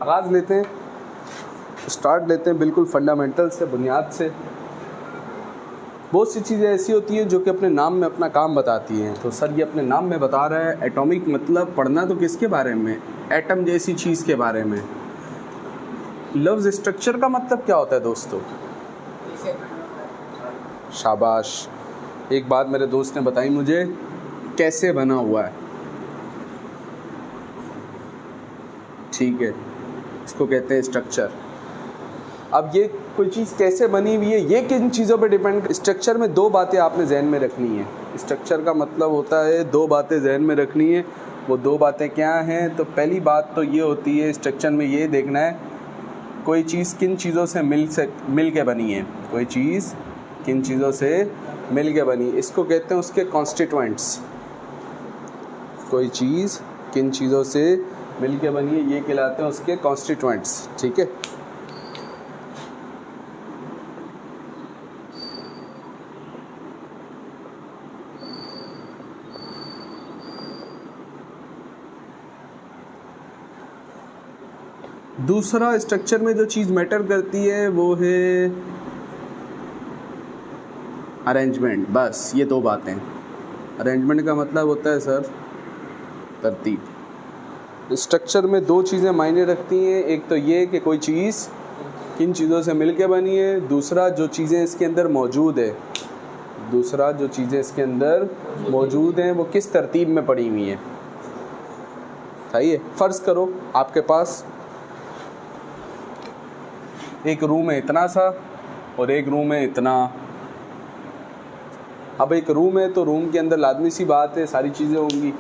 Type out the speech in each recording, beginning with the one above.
आगाज़ लेते हैं, स्टार्ट लेते हैं बिल्कुल फंडामेंटल से, बुनियाद से। बहुत सी चीज़ें ऐसी होती हैं जो कि अपने नाम में अपना काम बताती हैं। तो सर ये अपने नाम में बता रहा है एटॉमिक, मतलब पढ़ना तो किसके बारे में, एटम जैसी चीज़ के बारे में। लफ्ज़ स्ट्रक्चर का मतलब क्या होता है दोस्तों? शाबाश, एक बात मेरे दोस्त ने बताई मुझे, कैसे बना हुआ है। ठीक है, इसको कहते हैं स्ट्रक्चर। अब ये कोई चीज़ कैसे बनी हुई है, ये किन चीज़ों पे डिपेंड। स्ट्रक्चर में दो बातें आपने जहन में रखनी है। स्ट्रक्चर का मतलब होता है दो बातें जहन में रखनी है। वो दो बातें क्या हैं? तो पहली बात तो ये होती है, स्ट्रक्चर में ये देखना है कोई चीज़ किन चीज़ों से मिल के बनी है। कोई चीज़ किन चीज़ों से मिल के बनी, इसको कहते हैं उसके कॉन्स्टिट्यूएंट्स। कोई चीज़ किन चीज़ों से मिल के बनी है, ये कहलाते हैं उसके कॉन्स्टिट्यूएंट्स। ठीक है, दूसरा स्ट्रक्चर में जो चीज़ मैटर करती है वो है अरेंजमेंट। बस ये दो बातें। अरेंजमेंट का मतलब होता है सर तरतीब। स्ट्रक्चर में दो चीज़ें मायने रखती हैं, एक तो ये कि कोई चीज़ किन चीज़ों से मिल के बनी है, दूसरा जो चीज़ें इसके अंदर मौजूद है, दूसरा जो चीज़ें इसके अंदर मौजूद हैं वो किस तरतीब में पड़ी हुई हैं। सही है। फ़र्ज़ करो आपके पास एक रूम है इतना सा और एक रूम है इतना। अब एक रूम है तो रूम के अंदर लाजमी सी बात है सारी चीज़ें होंगी।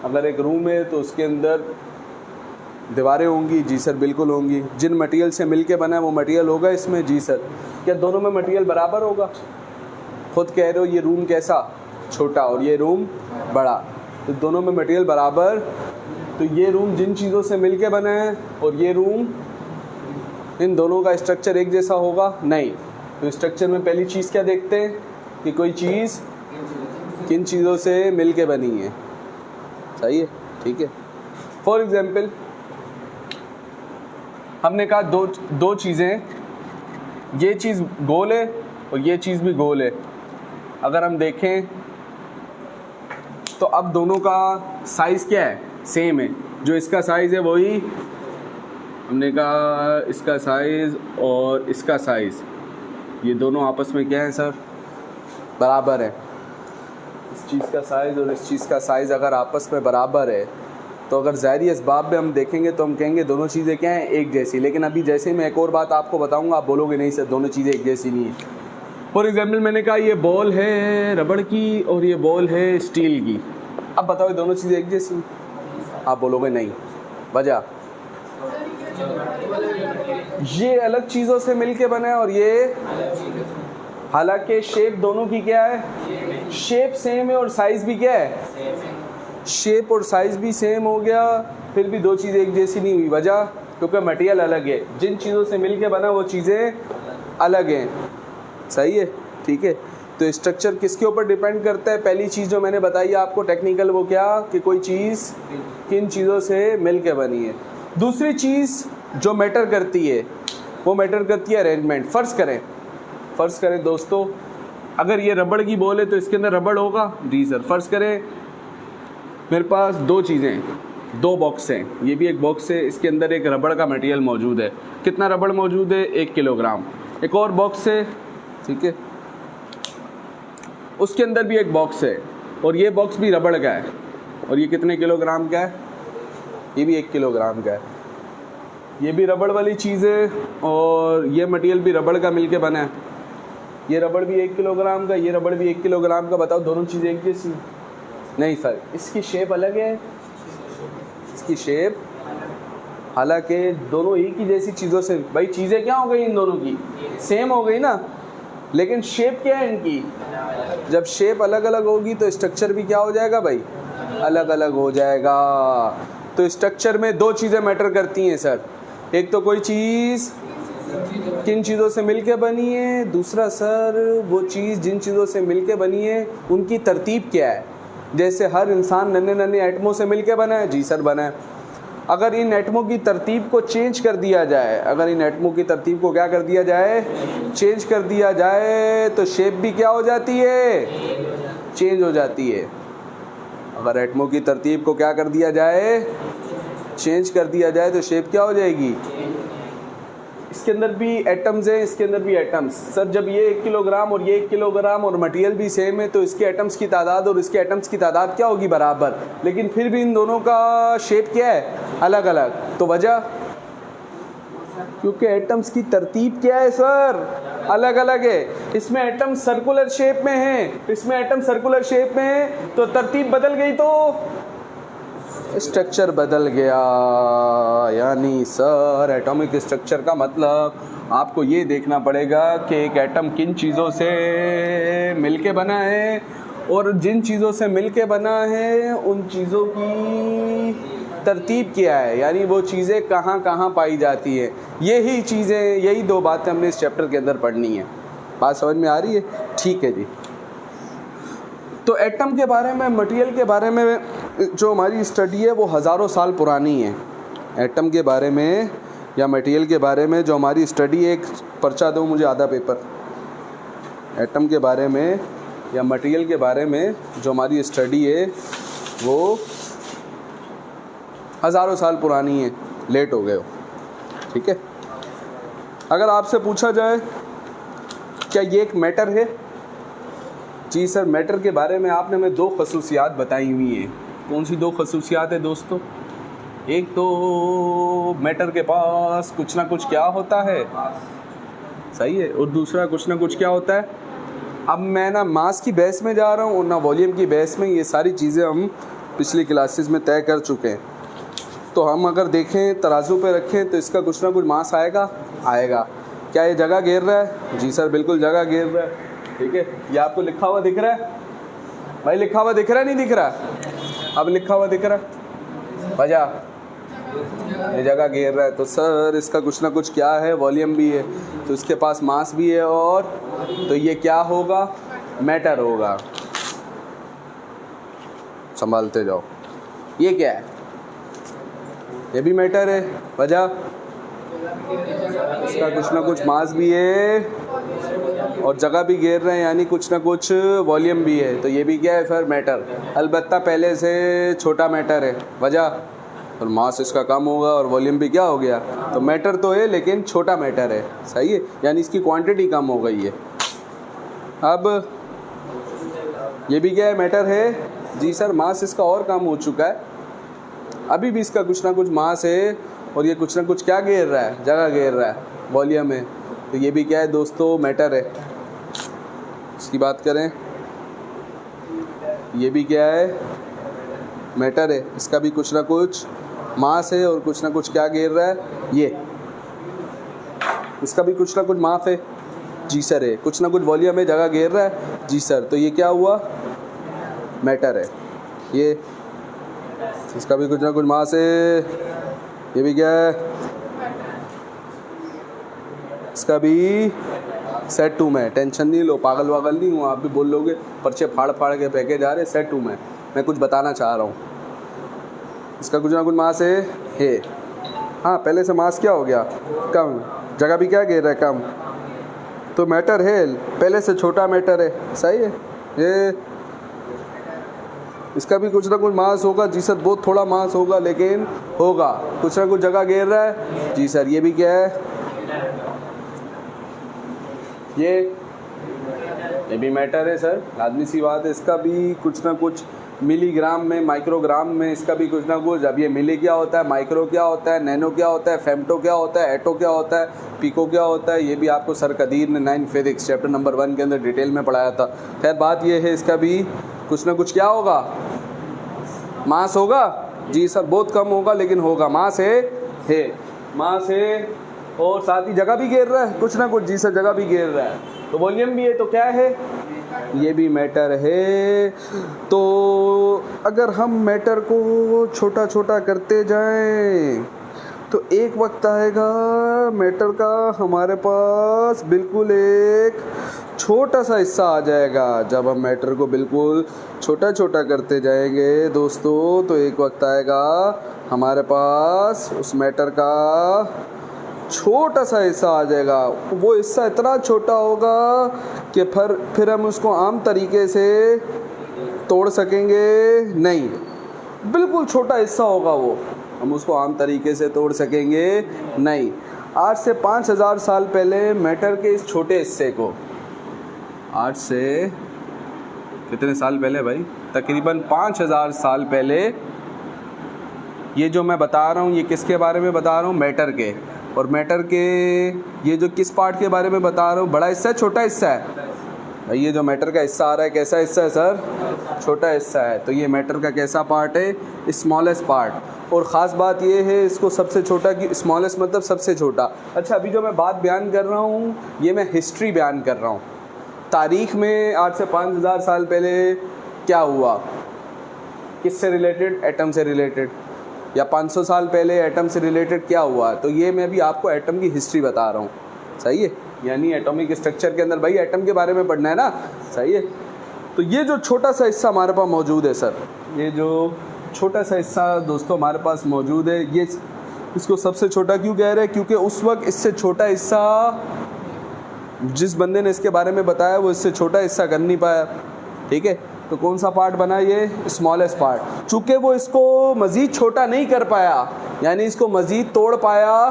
अगर एक रूम है तो उसके अंदर दीवारें होंगी। जी सर बिल्कुल होंगी। जिन मटेरियल से मिलके बना है वो मटेरियल होगा इसमें। जी सर। क्या दोनों में मटेरियल बराबर होगा? खुद कह रहे हो ये रूम कैसा छोटा और ये रूम बड़ा, तो दोनों में मटेरियल बराबर। तो ये रूम जिन चीज़ों से मिलके बना है और ये रूम, इन दोनों का स्ट्रक्चर एक जैसा होगा? नहीं। तो स्ट्रक्चर में पहली चीज़ क्या देखते हैं कि कोई चीज़ किन चीज़ों से मिल के बनी है। सही है, ठीक है। फॉर एग्जाम्पल हमने कहा दो चीज़ें, ये चीज़ गोल है और ये चीज़ भी गोल है। अगर हम देखें तो अब दोनों का साइज़ क्या है? सेम है। जो इसका साइज़ है वही, हमने कहा इसका साइज़ और इसका साइज़, ये दोनों आपस में क्या है सर? बराबर है। इस चीज़ का साइज़ और इस चीज़ का साइज़ अगर आपस में बराबर है तो अगर ज़ाहिरी इसबाब में हम देखेंगे तो हम कहेंगे दोनों चीज़ें क्या हैं? एक जैसी। लेकिन अभी जैसे मैं एक और बात आपको बताऊंगा आप बोलोगे नहीं सर दोनों चीज़ें एक जैसी नहीं है। फॉर एग्जाम्पल मैंने कहा ये बॉल है रबड़ की और ये बॉल है स्टील की। अब बताओ दोनों चीज़ें एक जैसी? आप बोलोगे नहीं। वजह ये अलग चीज़ों से मिलके बना है और ये, हालांकि शेप दोनों की क्या है? शेप सेम है और साइज़ भी क्या है? शेप और साइज़ भी सेम हो गया, फिर भी दो चीज़ें एक जैसी नहीं हुई। वजह क्योंकि मटेरियल अलग है। जिन चीज़ों से मिलके बना वो चीज़ें अलग हैं। सही है, ठीक है। तो स्ट्रक्चर किसके ऊपर डिपेंड करता है? पहली चीज़ जो मैंने बताई आपको टेक्निकल, वो क्या कि कोई चीज़ किन चीज़ों से मिल के बनी है। दूसरी चीज़ जो मैटर करती है वो मैटर करती है अरेंजमेंट। फ़र्ज़ करें दोस्तों, अगर ये रबड़ की बॉल है तो इसके अंदर रबड़ होगा? जी सर। फ़र्ज़ करें मेरे पास दो चीज़ें, दो बॉक्स हैं, ये भी एक बॉक्स है, इसके अंदर एक रबड़ का मटेरियल मौजूद है। कितना रबड़ मौजूद है? 1 किलोग्राम। एक और बॉक्स है, ठीक है, उसके अंदर भी एक बॉक्स है और ये बॉक्स भी रबड़ का है और ये कितने किलोग्राम का है? ये भी 1 किलोग्राम का है। ये भी रबड़ वाली चीज़ है और ये मटेरियल भी रबड़ का मिलके बना है। ये रबड़ भी 1 किलोग्राम का, ये रबड़ भी 1 किलोग्राम का। बताओ दोनों चीज़ें एक जैसी? नहीं सर, इसकी शेप अलग है, इसकी शेप, हालांकि दोनों एक ही जैसी चीज़ों से। भाई चीज़ें क्या हो गई इन दोनों की? सेम हो गई ना, लेकिन शेप क्या है इनकी? जब शेप अलग अलग होगी तो स्ट्रक्चर भी क्या हो जाएगा भाई? अलग अलग हो जाएगा। तो स्ट्रक्चर में दो चीज़ें मैटर करती हैं सर। एक तो कोई चीज़ किन चीज़ों से मिलके बनी है, दूसरा सर वो चीज़ जिन चीज़ों से मिलके बनी है उनकी तरतीब क्या है। जैसे हर इंसान नन्हे नन्हे एटमों से मिलके बना है? जी सर बना है। अगर इन एटमों की तरतीब को चेंज कर दिया जाए, अगर इन एटमों की तरतीब को क्या कर दिया जाए, चेंज कर दिया जाए, तो शेप भी क्या हो जाती है, चेंज हो जाती है। अगर एटमों की तरतीब को क्या कर दिया जाए, चेंज कर दिया जाए, तो शेप क्या हो जाएगी। इसके अंदर भी एटम्स हैं, इसके अंदर भी एटम्स। सर जब ये 1 किलोग्राम और ये 1 किलोग्राम और मटेरियल भी सेम है, तो इसके एटम्स की तादाद और इसके एटम्स की तादाद क्या होगी, बराबर। लेकिन फिर भी इन दोनों का शेप क्या है, अलग अलग। तो वजह, क्योंकि एटम्स की तरतीब क्या है सर, अलग अलग है। इसमें एटम सर्कुलर शेप में है, इसमें एटम सर्कुलर शेप में है, तो तरतीब बदल गई तो स्ट्रक्चर बदल गया। यानी सर एटॉमिक स्ट्रक्चर का मतलब आपको ये देखना पड़ेगा कि एक एटम किन चीज़ों से मिलके बना है, और जिन चीज़ों से मिलके बना है उन चीज़ों की तरतीब क्या है, यानी वो चीज़ें कहाँ कहाँ पाई जाती है। यही चीज़ें, यही 2 बातें हमने इस चैप्टर के अंदर पढ़नी है। बात समझ में आ रही है, ठीक है जी। तो एटम के बारे में, मटेरियल के बारे में जो हमारी स्टडी है वो हज़ारों साल पुरानी है। एटम के बारे में या मटेरियल के बारे में जो हमारी स्टडी है, एक पर्चा दो मुझे आधा पेपर। एटम के बारे में या मटेरियल के बारे में जो हमारी स्टडी है वो हज़ारों साल पुरानी है, लेट हो गए हो, ठीक है। अगर आपसे पूछा जाए क्या ये एक मैटर है, जी सर मैटर के बारे में आपने हमें 2 खसूसियात बताई हुई हैं। कौन सी 2 खसूसियात है दोस्तों? एक तो मैटर के पास कुछ ना कुछ क्या होता है, सही है, और दूसरा कुछ ना कुछ क्या होता है। अब मैं ना मास की बहस में जा रहा हूँ और ना वॉल्यूम की बहस में, ये सारी चीज़ें हम पिछली क्लासेस में तय कर चुके हैं। तो हम अगर देखें, तराजू पे रखें, तो इसका कुछ ना कुछ मास आएगा, आएगा। क्या ये जगह घेर रहा है? जी सर बिल्कुल जगह घेर रहा है, ठीक है। ये आपको लिखा हुआ दिख रहा है भाई, लिखा हुआ दिख रहा है, नहीं दिख रहा? अब लिखा हुआ दिख रहा है, वजह ये जगह घेर रहा है, तो सर इसका कुछ ना कुछ क्या है, वॉल्यूम भी है, तो इसके पास मास भी है, और तो ये क्या होगा, मैटर होगा। संभालते जाओ। ये क्या है? ये भी मैटर है, वजह इसका कुछ ना कुछ मास भी है और जगह भी घेर रहे हैं, यानी कुछ ना कुछ वॉल्यूम भी है, तो ये भी क्या है फिर, मैटर। अलबत्ता पहले से छोटा मैटर है, वजह और मास इसका कम होगा और वॉल्यूम भी क्या हो गया, तो मैटर तो है लेकिन छोटा मैटर है, सही है, यानी इसकी क्वांटिटी कम हो गई है। अब ये भी क्या है, मैटर है, जी सर मास इसका और कम हो चुका है, अभी भी इसका कुछ ना कुछ मास है और ये कुछ ना कुछ क्या घेर रहा है, जगह घेर रहा है, वॉल्यूम है, तो ये भी क्या है दोस्तों, मैटर है। इसकी बात करें, ये भी क्या है, मैटर है, इसका भी कुछ ना कुछ मास है और कुछ ना कुछ क्या घेर रहा है, ये इसका भी कुछ ना कुछ मास है, जी सर है, कुछ ना कुछ वॉल्यूम है, जगह घेर रहा है, जी सर, तो ये क्या हुआ, मैटर है। ये इसका भी कुछ ना कुछ मास है, ये भी क्या है, इसका भी सेट टू में, टेंशन नहीं लो, पागल वागल नहीं हूँ, आप भी बोल लोगे पर्चे फाड़ फाड़ के फेंके जा रहे, सेट टू में मैं कुछ बताना चाह रहा हूँ। इसका कुछ ना कुछ मास है। हाँ पहले से मास क्या हो गया, कम, जगह भी क्या घेर रहा है, कम, तो मैटर है, पहले से छोटा मैटर है, सही है। ये इसका भी कुछ ना कुछ मास होगा, जी सर बहुत थोड़ा मास होगा लेकिन होगा, कुछ ना कुछ जगह घेर रहा है, जी सर, ये भी क्या है, ये भी मैटर है सर, लाजमी सी बात है। इसका भी कुछ ना कुछ मिलीग्राम में, माइक्रोग्राम में, इसका भी कुछ ना कुछ। अब ये मिली क्या होता है, माइक्रो क्या होता है, नैनो क्या होता है, फेम्टो क्या होता है, एटो क्या होता है, पिको क्या होता है, ये भी आपको सर कदीर ने 9 फिजिक्स चैप्टर नंबर 1 के अंदर डिटेल में पढ़ाया था। खैर बात ये है, इसका भी कुछ ना कुछ क्या होगा, मास होगा, जी सर बहुत कम होगा लेकिन होगा, मास है, मास है, और साथ ही जगह भी घेर रहा है, कुछ ना कुछ, जी सर जगह भी घेर रहा है, तो वॉल्यूम भी है, तो क्या है, ये भी मैटर है। तो अगर हम मैटर को छोटा छोटा करते जाएं तो एक वक्त आएगा मैटर का हमारे पास बिल्कुल एक छोटा सा हिस्सा आ जाएगा। जब हम मैटर को बिल्कुल छोटा छोटा करते जाएंगे दोस्तों, तो एक वक्त आएगा हमारे पास उस मैटर का छोटा सा हिस्सा आ जाएगा। वो हिस्सा इतना छोटा होगा कि फिर हम उसको आम तरीके से तोड़ सकेंगे नहीं। बिल्कुल छोटा हिस्सा होगा वो, हम उसको आम तरीके से तोड़ सकेंगे नहीं। आज से 5000 साल पहले मैटर के इस छोटे हिस्से को, आज से कितने साल पहले भाई, तकरीबन 5000 साल पहले, ये जो मैं बता रहा हूँ ये किसके बारे में बता रहा हूँ, मैटर के। और मैटर के ये जो किस पार्ट के बारे में बता रहा हूँ, बड़ा हिस्सा है छोटा हिस्सा है भाई? ये जो मैटर का हिस्सा आ रहा है कैसा हिस्सा है सर? छोटा हिस्सा है। तो ये मैटर का कैसा पार्ट है? Smallest part. और ख़ास बात ये है इसको सबसे छोटा की, स्मॉलेस्ट मतलब सबसे छोटा। अच्छा, अभी जो मैं बात बयान कर रहा हूँ ये मैं हिस्ट्री बयान कर रहा हूँ। तारीख़ में आज से 5000 साल पहले क्या हुआ, किससे रिलेटेड? एटम से रिलेटेड। या 500 साल पहले एटम से रिलेटेड क्या हुआ, तो ये मैं भी आपको एटम की हिस्ट्री बता रहा हूँ। सही है? यानी एटॉमिक स्ट्रक्चर के अंदर भाई एटम के बारे में पढ़ना है ना। सही है? तो ये जो छोटा सा हिस्सा हमारे पास मौजूद है सर, ये जो छोटा सा हिस्सा दोस्तों हमारे पास मौजूद है, ये इसको सबसे छोटा क्यों कह रहे हैं? क्योंकि उस वक्त इससे छोटा हिस्सा जिस बंदे ने इसके बारे में बताया वो इससे छोटा हिस्सा कर नहीं पाया। ठीक है? तो कौन सा पार्ट बना? ये स्मॉलेस्ट पार्ट। चूँकि वो इसको मज़ीद छोटा नहीं कर पाया, यानी इसको मज़ीद तोड़ पाया।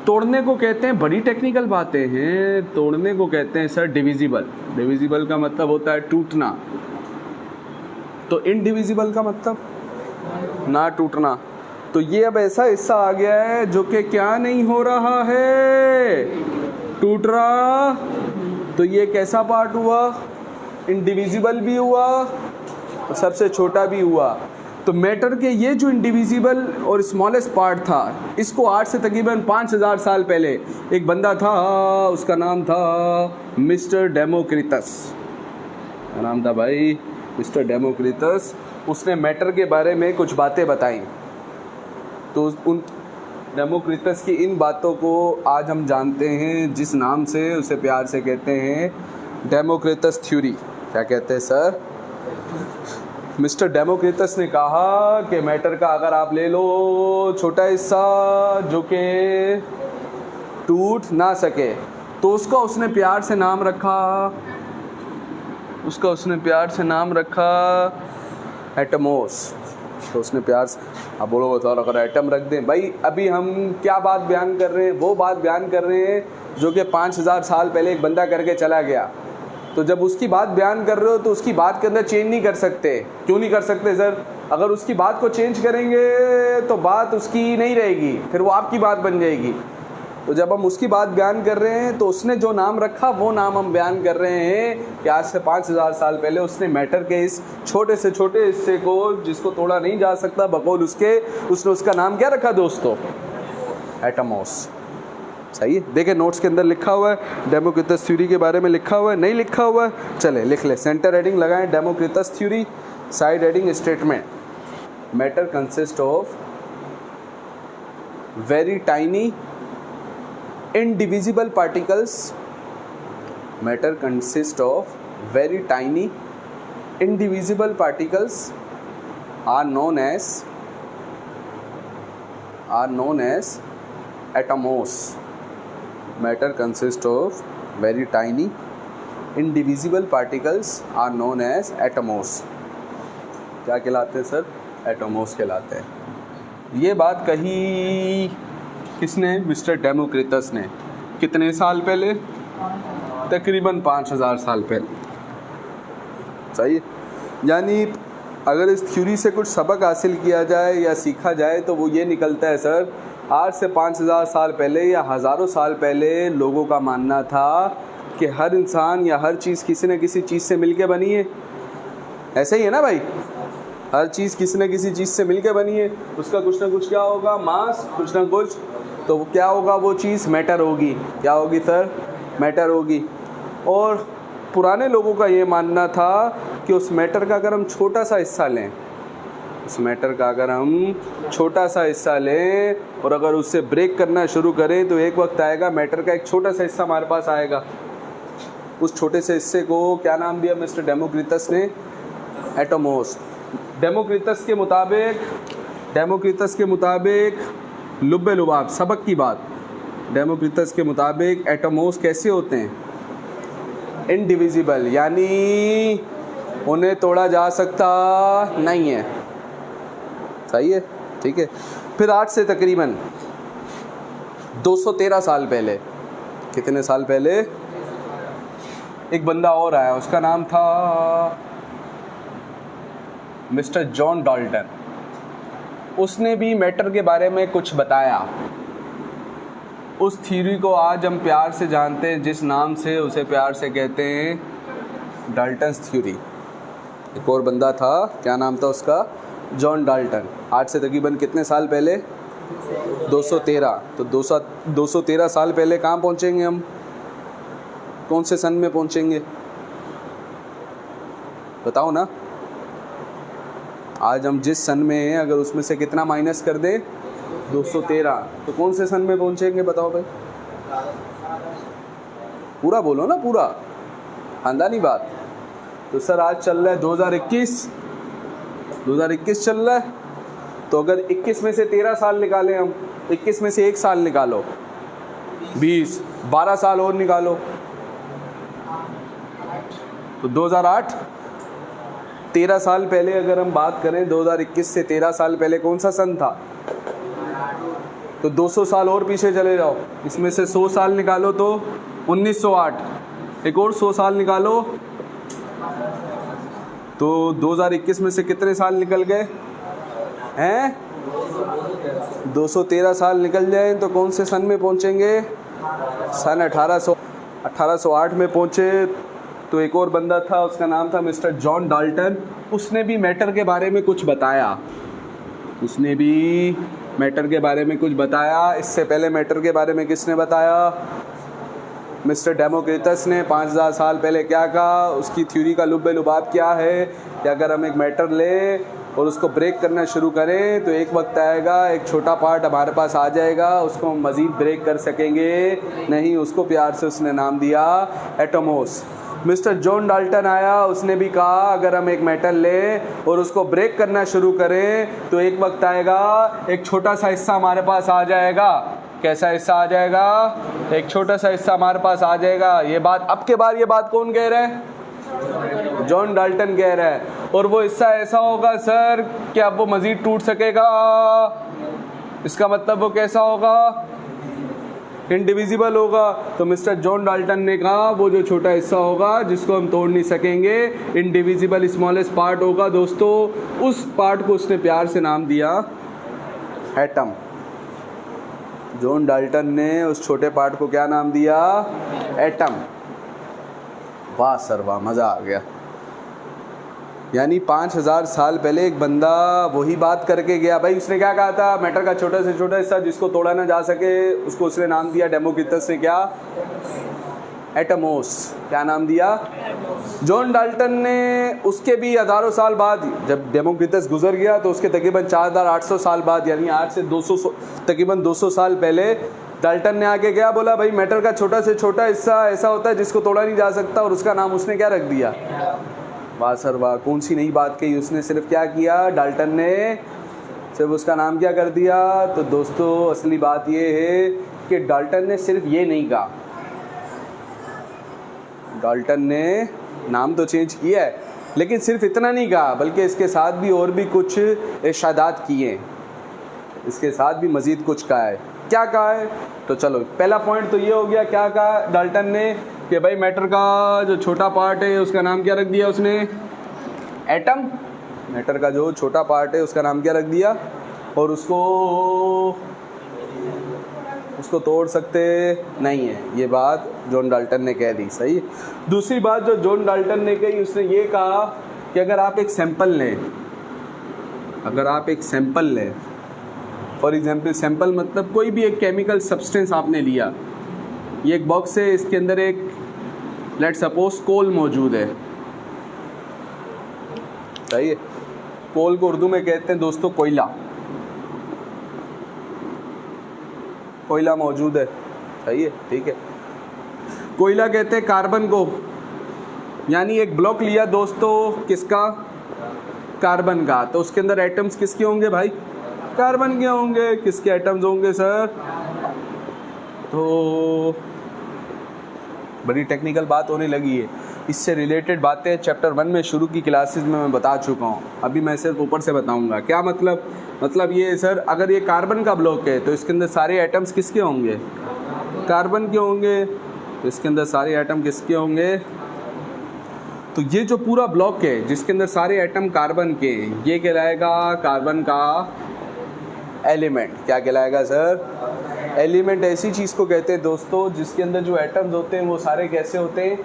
तोड़ने को कहते हैं, बड़ी टेक्निकल बातें हैं, तोड़ने को कहते हैं सर डिविजिबल। डिविजिबल का मतलब होता है टूटना। तो इनडिविजिबल का मतलब ना टूटना। तो ये अब ऐसा हिस्सा आ गया है जो कि क्या नहीं हो रहा है, टूट रहा। तो ये कैसा पार्ट हुआ? इंडिविजिबल भी हुआ और सबसे छोटा भी हुआ। तो मैटर के ये जो इंडिविजिबल और स्मॉलेस्ट पार्ट था, इसको आज से तकरीबन 5000 साल पहले एक बंदा था, उसका नाम था मिस्टर डेमोक्रिटस। क्या नाम था भाई? Mister Democritus. उसने मैटर के बारे में कुछ बातें बताई। तो उन डेमोक्रिटस की इन बातों को आज हम जानते हैं जिस नाम से, उसे प्यार से कहते हैं डेमोक्रिटस थ्योरी। क्या कहते हैं सर? मिस्टर डेमोक्रिटस ने कहा कि मैटर का अगर आप ले लो छोटा हिस्सा जो कि टूट ना सके, तो उसका उसने प्यार से नाम रखा एटमोस। तो उसने प्यार से, आप बोलोगे तो अगर एटम रख दें भाई, अभी हम क्या बात बयान कर रहे हैं? वो बात बयान कर रहे हैं जो कि 5000 साल पहले एक बंदा करके चला गया। तो जब उसकी बात बयान कर रहे हो तो उसकी बात के अंदर चेंज नहीं कर सकते। क्यों नहीं कर सकते सर? अगर उसकी बात को चेंज करेंगे तो बात उसकी नहीं रहेगी, फिर वो आपकी बात बन जाएगी। तो जब हम उसकी बात बयान कर रहे हैं तो उसने जो नाम रखा वो नाम हम बयान कर रहे हैं कि आज से 5000 साल पहले उसने मैटर के इस छोटे से छोटे हिस्से को, जिसको तोड़ा नहीं जा सकता बकौल उसके, उसने उसका नाम क्या रखा दोस्तों? एटमोस। सही है? देखे नोट्स के अंदर लिखा हुआ है, डेमोक्रिटस थ्योरी के बारे में लिखा हुआ है, नहीं लिखा हुआ है? चले लिख ले। सेंटर हेडिंग लगाएं Democritus theory, side heading statement. Matter consist of very tiny indivisible particles. Matter consists of very tiny indivisible particles are known as atomos. Matter consists of very tiny indivisible particles are known as atomos. क्या कहलाते हैं sir? Atomos कहलाते हैं। ये बात कही किसने? Mister Democritus ने। कितने साल पहले? तकरीबन 5000 साल पहले। सही है? यानी अगर इस थ्योरी से कुछ सबक हासिल किया जाए या सीखा जाए तो वो ये निकलता है सर, आज से 5000 साल पहले या हज़ारों साल पहले लोगों का मानना था कि हर इंसान या हर चीज़ किसी न किसी चीज़ से मिलके बनी है। ऐसे ही है ना भाई? हर चीज़ किसी न किसी चीज़ से मिलके बनी है। उसका कुछ ना कुछ क्या होगा? मास, कुछ ना कुछ। तो क्या होगा? वो चीज़ मैटर होगी। क्या होगी सर? मैटर होगी। और पुराने लोगों का ये मानना था कि उस मैटर का अगर हम छोटा सा हिस्सा लें, उस मैटर का अगर हम छोटा सा हिस्सा लें और अगर उससे ब्रेक करना शुरू करें तो एक वक्त आएगा मैटर का एक छोटा सा हिस्सा हमारे पास आएगा। उस छोटे से हिस्से को क्या नाम दिया मिस्टर डेमोक्रिटस ने? एटोमोस। डेमोक्रिटस के मुताबिक लुब्बे लुबाब, सबक की बात, डेमोक्रिटस के मुताबिक एटोमोस कैसे होते हैं? इनडिविजिबल, यानी उन्हें तोड़ा जा सकता नहीं है। सही है, ठीक है। फिर आज से तकरीबन 213 साल पहले, कितने साल पहले, एक बंदा और आया, उसका नाम था मिस्टर जॉन डाल्टन। उसने भी मैटर के बारे में कुछ बताया। उस थ्योरी को आज हम प्यार से जानते हैं, जिस नाम से उसे प्यार से कहते हैं डाल्टन्स थ्योरी। एक और बंदा था, क्या नाम था उसका? John Dalton. आज से तकरीबन कितने साल पहले? 213। तो 213 साल पहले कहाँ पहुँचेंगे हम? कौन से सन में पहुँचेंगे बताओ ना। आज हम जिस सन में हैं, अगर उसमें से कितना माइनस कर दें? 213, तो कौन से सन में पहुँचेंगे बताओ भाई? पूरा बोलो ना, पूरा खानदानी बात। तो सर आज चल रहा है 2021 चल रहा है। तो अगर 21 में से 13 साल निकालें हम, 21 में से 1 साल निकालो, 20, 12 साल और निकालो, तो 2008। 13 साल पहले अगर हम बात करें, 2021 से 13 साल पहले कौन सा सन था? तो 200 साल और पीछे चले जाओ, इसमें से 100 साल निकालो तो 1908, एक और 100 साल निकालो तो 2021 में से कितने साल निकल गए हैं? 213 साल निकल जाए तो कौन से सन में पहुंचेंगे? सन 1808 में पहुंचे। तो एक और बंदा था, उसका नाम था मिस्टर जॉन डाल्टन। उसने भी मैटर के बारे में कुछ बताया। इससे पहले मैटर के बारे में किसने बताया? मिस्टर डेमोक्रिटस ने 5000 साल पहले क्या कहा? उसकी थ्योरी का लुब्बे लुबाब क्या है कि अगर हम एक मैटर लें और उसको ब्रेक करना शुरू करें तो एक वक्त आएगा, एक छोटा पार्ट हमारे पास आ जाएगा, उसको हम मज़ीद ब्रेक कर सकेंगे नहीं। उसको प्यार से उसने नाम दिया एटोमोस। मिस्टर जॉन डाल्टन आया, उसने भी कहा अगर हम एक मेटल लें और उसको ब्रेक करना शुरू करें तो एक वक्त आएगा, एक छोटा सा हिस्सा हमारे पास आ जाएगा। कैसा हिस्सा आ जाएगा? एक छोटा सा हिस्सा हमारे पास आ जाएगा। ये बात अब के बार, ये बात कौन कह रहा है? जॉन डाल्टन कह रहा है। और वो हिस्सा ऐसा होगा सर कि अब वो मज़ीद टूट सकेगा। इसका मतलब वो कैसा होगा? इनडिविजिबल होगा। तो मिस्टर जॉन डाल्टन ने कहा वो जो छोटा हिस्सा होगा जिसको हम तोड़ नहीं सकेंगे, इनडिविजिबल स्मॉलेस्ट पार्ट होगा दोस्तों, उस पार्ट को उसने प्यार से नाम दिया एटम। जॉन डाल्टन ने उस छोटे पार्ट को क्या नाम दिया? एटम। वाह सर वाह, मज़ा आ गया। यानी 5000 साल पहले एक बंदा वही बात करके गया। भाई उसने क्या कहा था? मैटर का छोटा से छोटा हिस्सा जिसको तोड़ा ना जा सके, उसको उसने नाम दिया डेमोक्रिटस ने क्या? एटमोस। क्या नाम दिया? जॉन डाल्टन ने उसके भी हज़ारों साल बाद, जब डेमोक्रिटस गुजर गया तो उसके तकरीबन 4800 साल बाद, यानी आज से तकरीबन 200 साल पहले डाल्टन ने आके क्या बोला? भाई मैटर का छोटा से छोटा हिस्सा ऐसा होता है जिसको तोड़ा नहीं जा सकता, और उसका नाम उसने क्या रख दिया? वाह सर वाह, कौन सी नई बात कही उसने। सिर्फ क्या किया डाल्टन ने? सिर्फ उसका नाम क्या कर दिया? तो दोस्तों असली बात ये है कि डाल्टन ने सिर्फ ये नहीं कहा, डाल्टन ने नाम तो चेंज किया है लेकिन सिर्फ इतना नहीं कहा, बल्कि इसके साथ भी और भी कुछ इरशादात किए, इसके साथ भी मज़ीद कुछ कहा है। क्या कहा है? तो चलो पहला पॉइंट तो ये हो गया, क्या कहा डाल्टन ने कि भाई मैटर का जो छोटा पार्ट है उसका नाम क्या रख दिया उसने? एटम। मैटर का जो छोटा पार्ट है उसका नाम क्या रख दिया? और उसको तोड़ सकते नहीं है। ये बात जॉन डाल्टन ने कह दी। सही। दूसरी बात जो जॉन डाल्टन ने कही, उसने ये कहा कि अगर आप एक सैंपल लें, फॉर एग्जांपल सैंपल मतलब कोई भी एक केमिकल सब्सटेंस आपने लिया, ये एक बॉक्स है, इसके अंदर एक लेट सपोज कोल मौजूद है। सही है। कोल को उर्दू में कहते हैं दोस्तों कोयला। कोयला मौजूद है। सही है, ठीक है। कोयला कहते हैं कार्बन को, यानी एक ब्लॉक लिया दोस्तों किसका, कार्बन का, तो उसके अंदर एटम्स किसके होंगे भाई, कार्बन के होंगे। किसके एटम्स होंगे सर, तो बड़ी टेक्निकल बात होने लगी है। इससे रिलेटेड बातें चैप्टर 1 में शुरू की क्लासेस में मैं बता चुका हूँ, अभी मैं सिर्फ ऊपर से बताऊँगा। क्या मतलब ये सर, अगर ये कार्बन का ब्लॉक है तो इसके अंदर सारे एटम्स किसके होंगे, कार्बन के होंगे। तो इसके अंदर सारे एटम किसके होंगे, तो ये जो पूरा ब्लॉक है जिसके अंदर सारे एटम कार्बन के, ये कहलाएगा कार्बन का एलिमेंट। क्या कहलाएगा सर, एलिमेंट। ऐसी चीज़ को कहते हैं दोस्तों जिसके अंदर जो एटम्स होते हैं वो सारे कैसे होते हैं,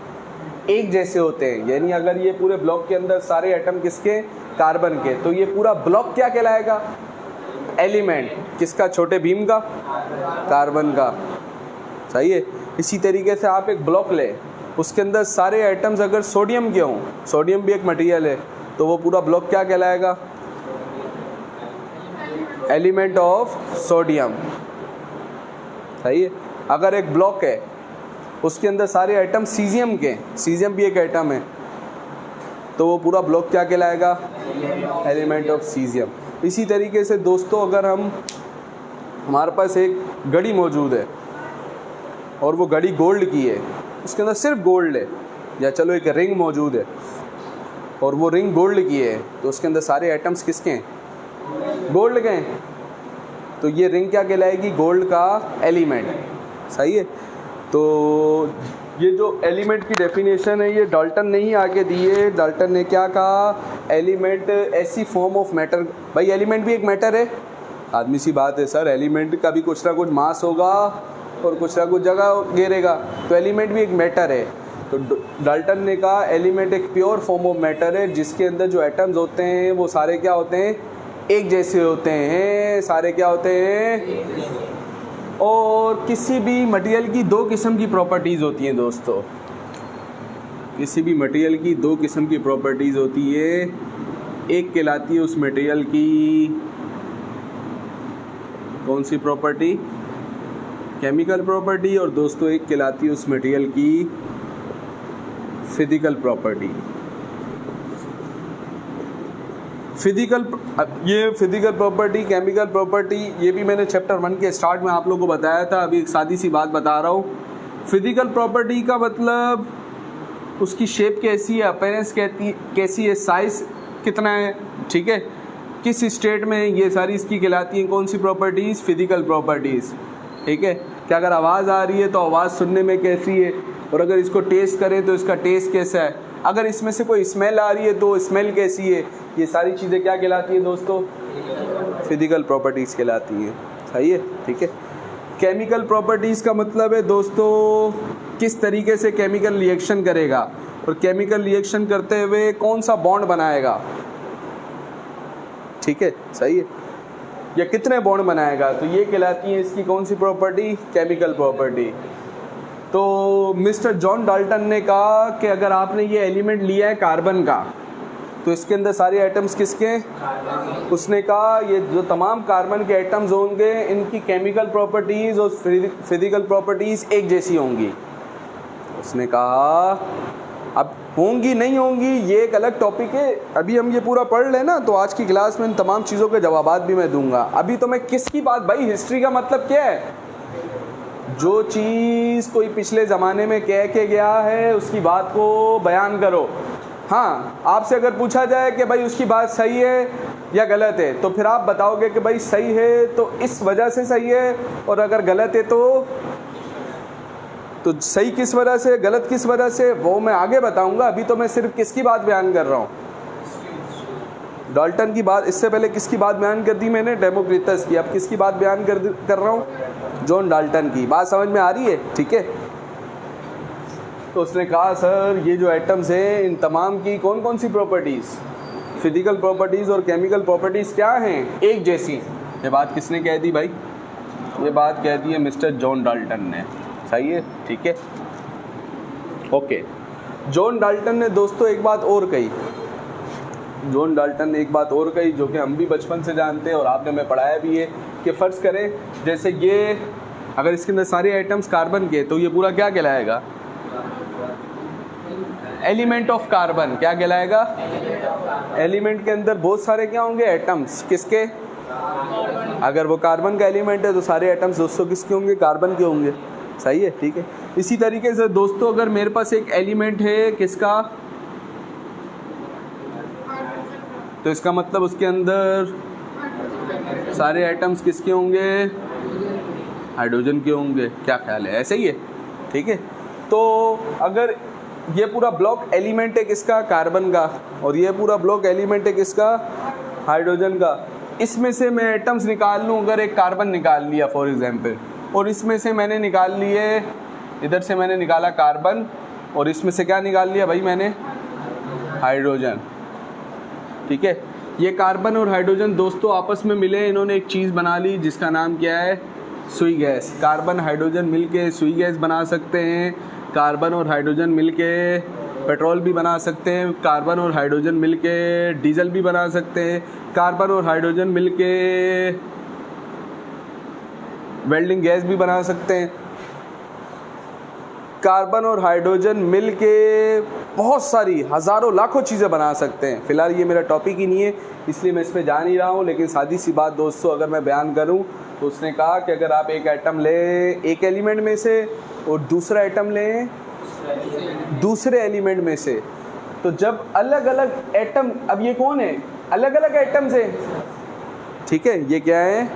एक जैसे होते हैं। यानी अगर ये पूरे ब्लॉक के अंदर सारे एटम किसके, कार्बन के, तो ये पूरा ब्लॉक क्या कहलाएगा, एलिमेंट। किसका, छोटे भीम का, कार्बन का। सही है। इसी तरीके से आप एक ब्लॉक ले, उसके अंदर सारे एटम्स अगर सोडियम के हों, सोडियम भी एक मटेरियल है, तो वो पूरा ब्लॉक क्या कहलाएगा, एलिमेंट ऑफ सोडियम। सही है। अगर एक ब्लॉक है उसके अंदर सारे एटम सीजियम के, सीजियम भी एक एटम है, तो वो पूरा ब्लॉक क्या कहलाएगा, एलिमेंट ऑफ सीजियम। इसी तरीके से दोस्तों अगर हमारे पास एक घड़ी मौजूद है और वो घड़ी गोल्ड की है, उसके अंदर सिर्फ गोल्ड है, या चलो एक रिंग मौजूद है और वो रिंग गोल्ड की है, तो उसके अंदर सारे एटम्स किसके हैं, गोल्ड के हैं, तो ये रिंग क्या कहलाएगी, गोल्ड का एलिमेंट। सही है। तो ये जो एलिमेंट की डेफिनेशन है ये डाल्टन ने ही आके दी है। डाल्टन ने क्या कहा, एलिमेंट ऐसी फॉर्म ऑफ मैटर। भाई एलिमेंट भी एक मैटर है, आदमी सी बात है सर, एलिमेंट का भी कुछ ना कुछ मास होगा और कुछ ना कुछ जगह घेरेगा, तो एलिमेंट भी एक मैटर है। तो डाल्टन ने कहा एलिमेंट एक प्योर फॉर्म ऑफ मैटर है जिसके अंदर जो एटम्स होते हैं वो सारे क्या होते हैं, एक जैसे होते हैं। सारे क्या होते हैं, और किसी भी मटेरियल की दो किस्म की प्रॉपर्टीज़ होती हैं दोस्तों। किसी भी मटेरियल की दो किस्म की प्रॉपर्टीज़ होती है। एक कहलाती है उस मटेरियल की कौन सी प्रॉपर्टी, केमिकल प्रॉपर्टी, और दोस्तों एक कहलाती है उस मटेरियल की फिजिकल प्रॉपर्टी। ये फिजिकल प्रॉपर्टी, केमिकल प्रॉपर्टी, ये भी मैंने चैप्टर 1 के स्टार्ट में आप लोगों को बताया था। अभी एक सादी सी बात बता रहा हूँ। फिजिकल प्रॉपर्टी का मतलब उसकी शेप कैसी है, अपीयरेंस कैसी है, साइज कितना है, ठीक है, किस स्टेट में, ये सारी इसकी कहलाती हैं कौन सी प्रॉपर्टीज़, फिजिकल प्रॉपर्टीज़। ठीक है। क्या अगर आवाज़ आ रही है तो आवाज़ सुनने में कैसी है, और अगर इसको टेस्ट करें तो इसका टेस्ट कैसा है, अगर इसमें से कोई स्मेल आ रही है तो स्मेल कैसी है, ये सारी चीज़ें क्या कहलाती हैं दोस्तों, फिजिकल प्रॉपर्टीज़ कहलाती हैं। सही है। ठीक है। केमिकल प्रॉपर्टीज़ का मतलब है दोस्तों किस तरीके से केमिकल रिएक्शन करेगा, और केमिकल रिएक्शन करते हुए कौन सा बॉन्ड बनाएगा। ठीक है। सही है। या कितने बॉन्ड बनाएगा, तो ये कहलाती है इसकी कौन सी प्रॉपर्टी, केमिकल प्रॉपर्टी। तो मिस्टर जॉन डाल्टन ने कहा कि अगर आपने ये एलिमेंट लिया है कार्बन का, तो इसके अंदर सारे एटम्स किसके, उसने कहा ये जो तमाम कार्बन के एटम्स होंगे इनकी केमिकल प्रॉपर्टीज़ और फिजिकल प्रॉपर्टीज़ एक जैसी होंगी। उसने कहा अब होंगी नहीं होंगी ये एक अलग टॉपिक है, अभी हम ये पूरा पढ़ लें ना, तो आज की क्लास में इन तमाम चीज़ों के जवाबात भी मैं दूंगा। अभी तो मैं किसकी बात, भाई हिस्ट्री का मतलब क्या है, जो चीज़ कोई पिछले ज़माने में कह के गया है उसकी बात को बयान करो। हाँ, आपसे अगर पूछा जाए कि भाई उसकी बात सही है या गलत है, तो फिर आप बताओगे कि भाई सही है तो इस वजह से सही है, और अगर गलत है तो सही किस वजह से, गलत किस वजह से, वो मैं आगे बताऊंगा। अभी तो मैं सिर्फ किसकी बात बयान कर रहा हूँ, डाल्टन की बात। इससे पहले किसकी बात बयान कर दी मैंने, डेमोक्रिटस की। अब किसकी बात बयान कर रहा हूँ, जॉन डाल्टन की। बात समझ में आ रही है, ठीक है। तो उसने कहा सर ये जो एटम्स हैं इन तमाम की कौन कौन सी प्रॉपर्टीज़, फिजिकल प्रॉपर्टीज़ और केमिकल प्रॉपर्टीज़ क्या हैं, एक जैसी। ये बात किसने कह दी भाई, ये बात कह दी है मिस्टर जॉन डाल्टन ने। सही है। ठीक है। ओके। जॉन डाल्टन ने दोस्तों एक बात और कही, जॉन डाल्टन ने एक बात और कही जो कि हम भी बचपन से जानते हैं और आपने हमें पढ़ाया भी है, कि फ़र्ज़ करें जैसे ये अगर इसके अंदर सारे आइटम्स कार्बन के, तो ये पूरा क्या कहलाएगा, एलिमेंट ऑफ कार्बन क्या कहलाएगा? एलिमेंट के अंदर बहुत सारे क्या होंगे? एटम्स। किसके? अगर वो कार्बन का एलिमेंट है तो सारे एटम्स दोस्तों किसके होंगे? कार्बन के होंगे। सही है, ठीक है। इसी तरीके से दोस्तों अगर मेरे पास एक एलिमेंट है किसका, तो इसका मतलब उसके अंदर सारे एटम्स किसके होंगे? हाइड्रोजन के होंगे। क्या ख्याल है? ऐसे ही है, ठीक है। तो अगर ये पूरा ब्लॉक एलिमेंट है किसका? कार्बन का, और ये पूरा ब्लॉक एलिमेंट है किसका? हाइड्रोजन का। इसमें से मैं एटम्स निकाल लूँ, अगर एक कार्बन निकाल लिया फॉर एग्जांपल, और इसमें से मैंने निकाल लिए, इधर से मैंने निकाला कार्बन, और इसमें से क्या निकाल लिया भाई मैंने? हाइड्रोजन। ठीक है, ये कार्बन और हाइड्रोजन दोस्तों आपस में मिले, इन्होंने एक चीज़ बना ली जिसका नाम क्या है? सुई गैस। कार्बन हाइड्रोजन मिलके सुई गैस बना सकते हैं। कार्बन और हाइड्रोजन मिलके पेट्रोल भी बना सकते हैं। कार्बन और हाइड्रोजन मिलके डीजल भी बना सकते हैं। कार्बन और हाइड्रोजन मिलके वेल्डिंग गैस भी बना सकते हैं। कार्बन और हाइड्रोजन मिलके बहुत सारी हज़ारों लाखों चीज़ें बना सकते हैं। फिलहाल ये मेरा टॉपिक ही नहीं है, इसलिए मैं इस पे जा नहीं रहा हूँ। लेकिन सादी सी बात दोस्तों अगर मैं बयान करूँ तो उसने कहा कि अगर आप एक एटम लें एक एलिमेंट में से और दूसरा एटम लें दूसरे एलिमेंट में से, तो जब अलग अलग एटम, अब ये कौन है? अलग अलग एटम्स हैं, ठीक है। ये क्या है?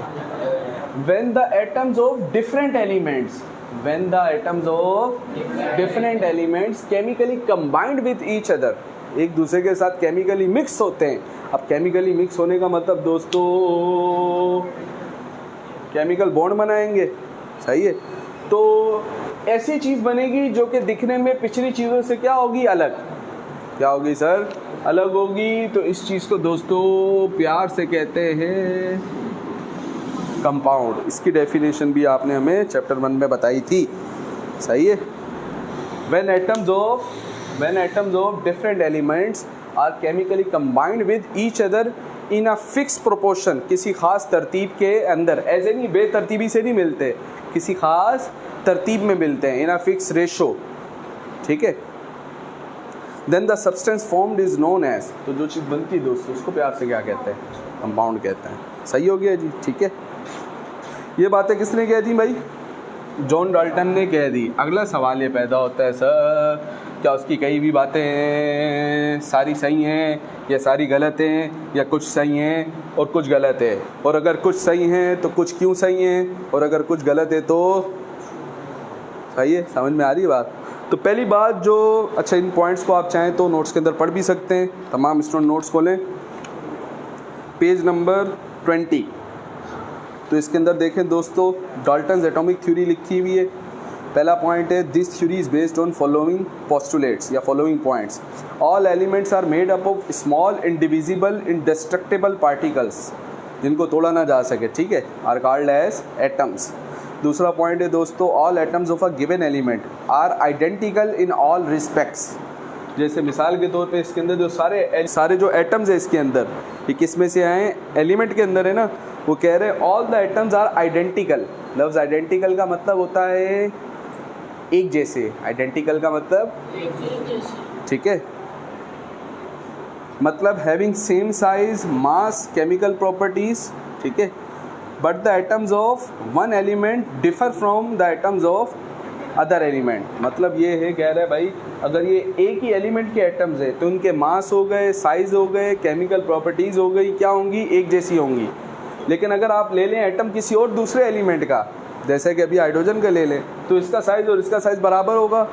when the atoms of different elements chemically combined with each other, एक दूसरे के साथ केमिकली मिक्स होते हैं। अब केमिकली मिक्स होने का मतलब दोस्तों केमिकल बॉन्ड बनाएंगे। सही है, तो ऐसी चीज़ बनेगी जो कि दिखने में पिछली चीज़ों से क्या होगी? अलग। क्या होगी सर? अलग होगी। तो इस चीज़ को दोस्तों प्यार से कहते हैं कंपाउंड। इसकी डेफिनेशन भी आपने हमें चैप्टर 1 में बताई थी। सही है। when atoms of different elements are chemically combined with each other in a fixed proportion, किसी खास तरतीब के अंदर, ऐसे नहीं बेतरतीबी से नहीं मिलते, किसी खास तरतीब में मिलते हैं, in a fixed ratio, ठीक है। then the substance formed is known as, तो जो चीज़ बनती है दोस्तों उसको प्यार से क्या कहते हैं? कंपाउंड कहते हैं। सही हो गया जी, ठीक है। ये बातें किसने कह दी भाई? जॉन डाल्टन ने कह दी। अगला सवाल ये पैदा होता है सर, क्या उसकी कई भी बातें सारी सही हैं या सारी गलत हैं, या कुछ सही हैं और कुछ गलत है? और अगर कुछ सही हैं तो कुछ क्यों सही हैं, और अगर कुछ गलत है तो? सही है, समझ में आ रही है बात? तो पहली बात जो, अच्छा इन पॉइंट्स को आप चाहें तो नोट्स के अंदर पढ़ भी सकते हैं। तमाम स्टूडेंट नोट्स खोलें, पेज नंबर 20। तो इसके अंदर देखें दोस्तों, डाल्टन्स एटॉमिक थ्योरी लिखी हुई है। पहला पॉइंट है, this theory is based on following postulates या following points. All elements are made up of small indivisible indestructible particles, जिनको तोड़ा ना जा सके, ठीक है, आर कॉल्ड एज एटम्स। दूसरा पॉइंट है दोस्तों, all atoms of a given element are identical in all respects. जैसे मिसाल के तौर पे इसके अंदर जो सारे जो एटम्स है इसके अंदर, ये किस में से आए? एलिमेंट के अंदर है ना। वो कह रहे हैं all the atoms are identical. लफ्ज़ आइडेंटिकल का मतलब होता है एक जैसे। आइडेंटिकल का मतलब ठीक है, मतलब हैविंग सेम साइज, मास, केमिकल प्रॉपर्टीज, ठीक है। But the atoms of one element differ from the atoms of other element. मतलब ये है, कह रहे हैं भाई अगर ये एक ही एलिमेंट के एटम्स है तो उनके मास हो गए, साइज हो गए, केमिकल प्रॉपर्टीज़ हो गई, क्या होंगी? एक जैसी होंगी। लेकिन अगर आप ले लें एटम किसी और दूसरे एलिमेंट का, जैसे कि अभी हाइड्रोजन का ले लें, तो इसका साइज़ और इसका साइज़ बराबर होगा?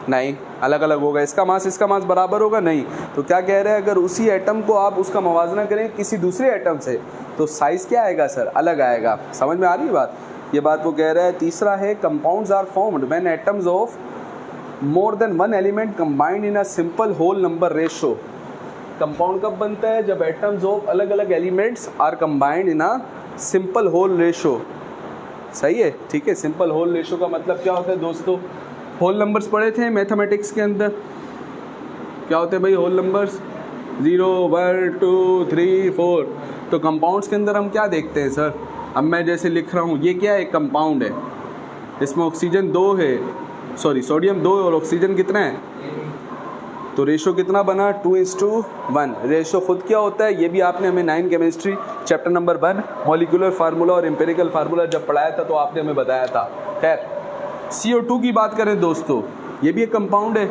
नहीं, अलग अलग होगा। इसका मास बराबर होगा? नहीं। तो क्या कह रहे हैं, अगर उसी एटम को आप उसका मवाजना करें किसी दूसरे एटम से तो साइज़ क्या आएगा सर? अलग आएगा। समझ में आ रही है बात? ये बात वो कह रहा है। तीसरा है, compounds are formed when atoms of more than one element combined in a simple whole number ratio. Compound कब बनता है? जब एटम्स ऑफ अलग अलग elements are combined in a simple whole ratio. सही है, ठीक है। सिंपल होल रेशो का मतलब क्या होता है दोस्तों? होल नंबर्स पढ़े थे मैथमेटिक्स के अंदर, क्या होते हैं भाई होल नंबर्स? 0, 1, 2, 3, 4। तो कंपाउंड्स के अंदर हम क्या देखते हैं सर? अब मैं जैसे लिख रहा हूँ, ये क्या है? कंपाउंड है, इसमें ऑक्सीजन 2 है, सॉरी सोडियम 2 और ऑक्सीजन कितना है? तो रेशो कितना बना 2:1। रेशो खुद क्या होता है ये भी आपने हमें 9 chemistry chapter number 1 molecular formula और एम्पिरिकल फार्मूला जब पढ़ाया था तो आपने हमें बताया था। खैर CO2 की बात करें दोस्तों, ये भी एक कंपाउंड है।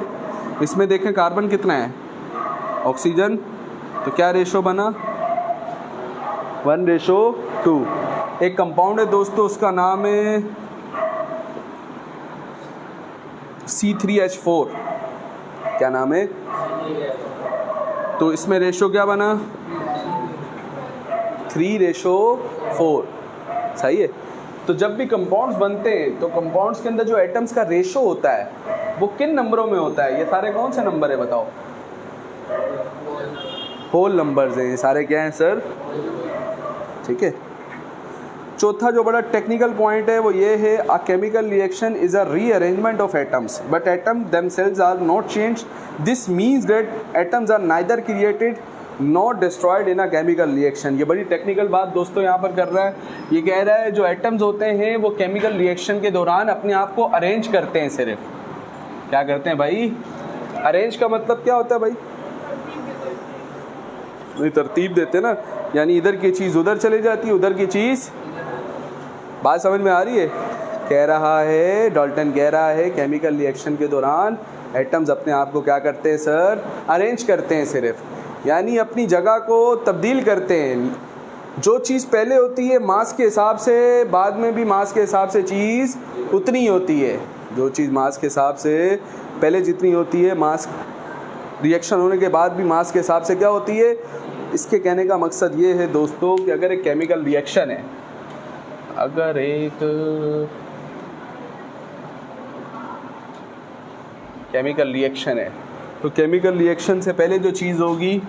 इसमें देखें कार्बन कितना है, ऑक्सीजन, तो क्या रेशो बना 1:2। एक कंपाउंड है दोस्तों, उसका नाम है C3H4। क्या नाम है, तो इसमें रेशो क्या बना 3:4। सही है। तो जब भी कंपाउंड्स बनते हैं तो कंपाउंड्स के अंदर जो एटम्स का रेशो होता है वो किन नंबरों में होता है? ये सारे कौन से नंबर है बताओ? होल नंबर्स हैं ये सारे। क्या हैं सर? ठीक है। चौथा जो बड़ा टेक्निकल पॉइंट है वो ये है, a chemical reaction is a rearrangement of atoms but atom themselves are not changed. This means that atoms are neither created not destroyed in a chemical reaction. ये बड़ी टेक्निकल बात दोस्तों यहाँ पर कर रहा है। ये कह रहा है जो एटम्स होते हैं वो केमिकल रिएक्शन के दौरान अपने आप को अरेंज करते हैं। सिर्फ क्या करते हैं भाई? अरेंज का मतलब क्या होता है भाई? नहीं, तरतीब देते ना, यानी इधर की चीज़ उधर चली जाती है, उधर की चीज़। बात समझ में आ रही है? कह रहा है, डाल्टन कह रहा है केमिकल रिएक्शन के दौरान एटम्स अपने आप को क्या करते हैं सर? अरेंज करते हैं सिर्फ, यानी अपनी जगह को तब्दील करते हैं। जो चीज़ पहले होती है मास के हिसाब से, बाद में भी मास के हिसाब से चीज़ उतनी होती है। जो चीज़ मास के हिसाब से पहले जितनी होती है, मास रिएक्शन होने के बाद भी मास के हिसाब से क्या होती है। इसके कहने का मकसद ये है दोस्तों कि अगर एक केमिकल रिएक्शन है, अगर एक केमिकल रिएक्शन है तो केमिकल रिएक्शन से पहले जो चीज़ होगी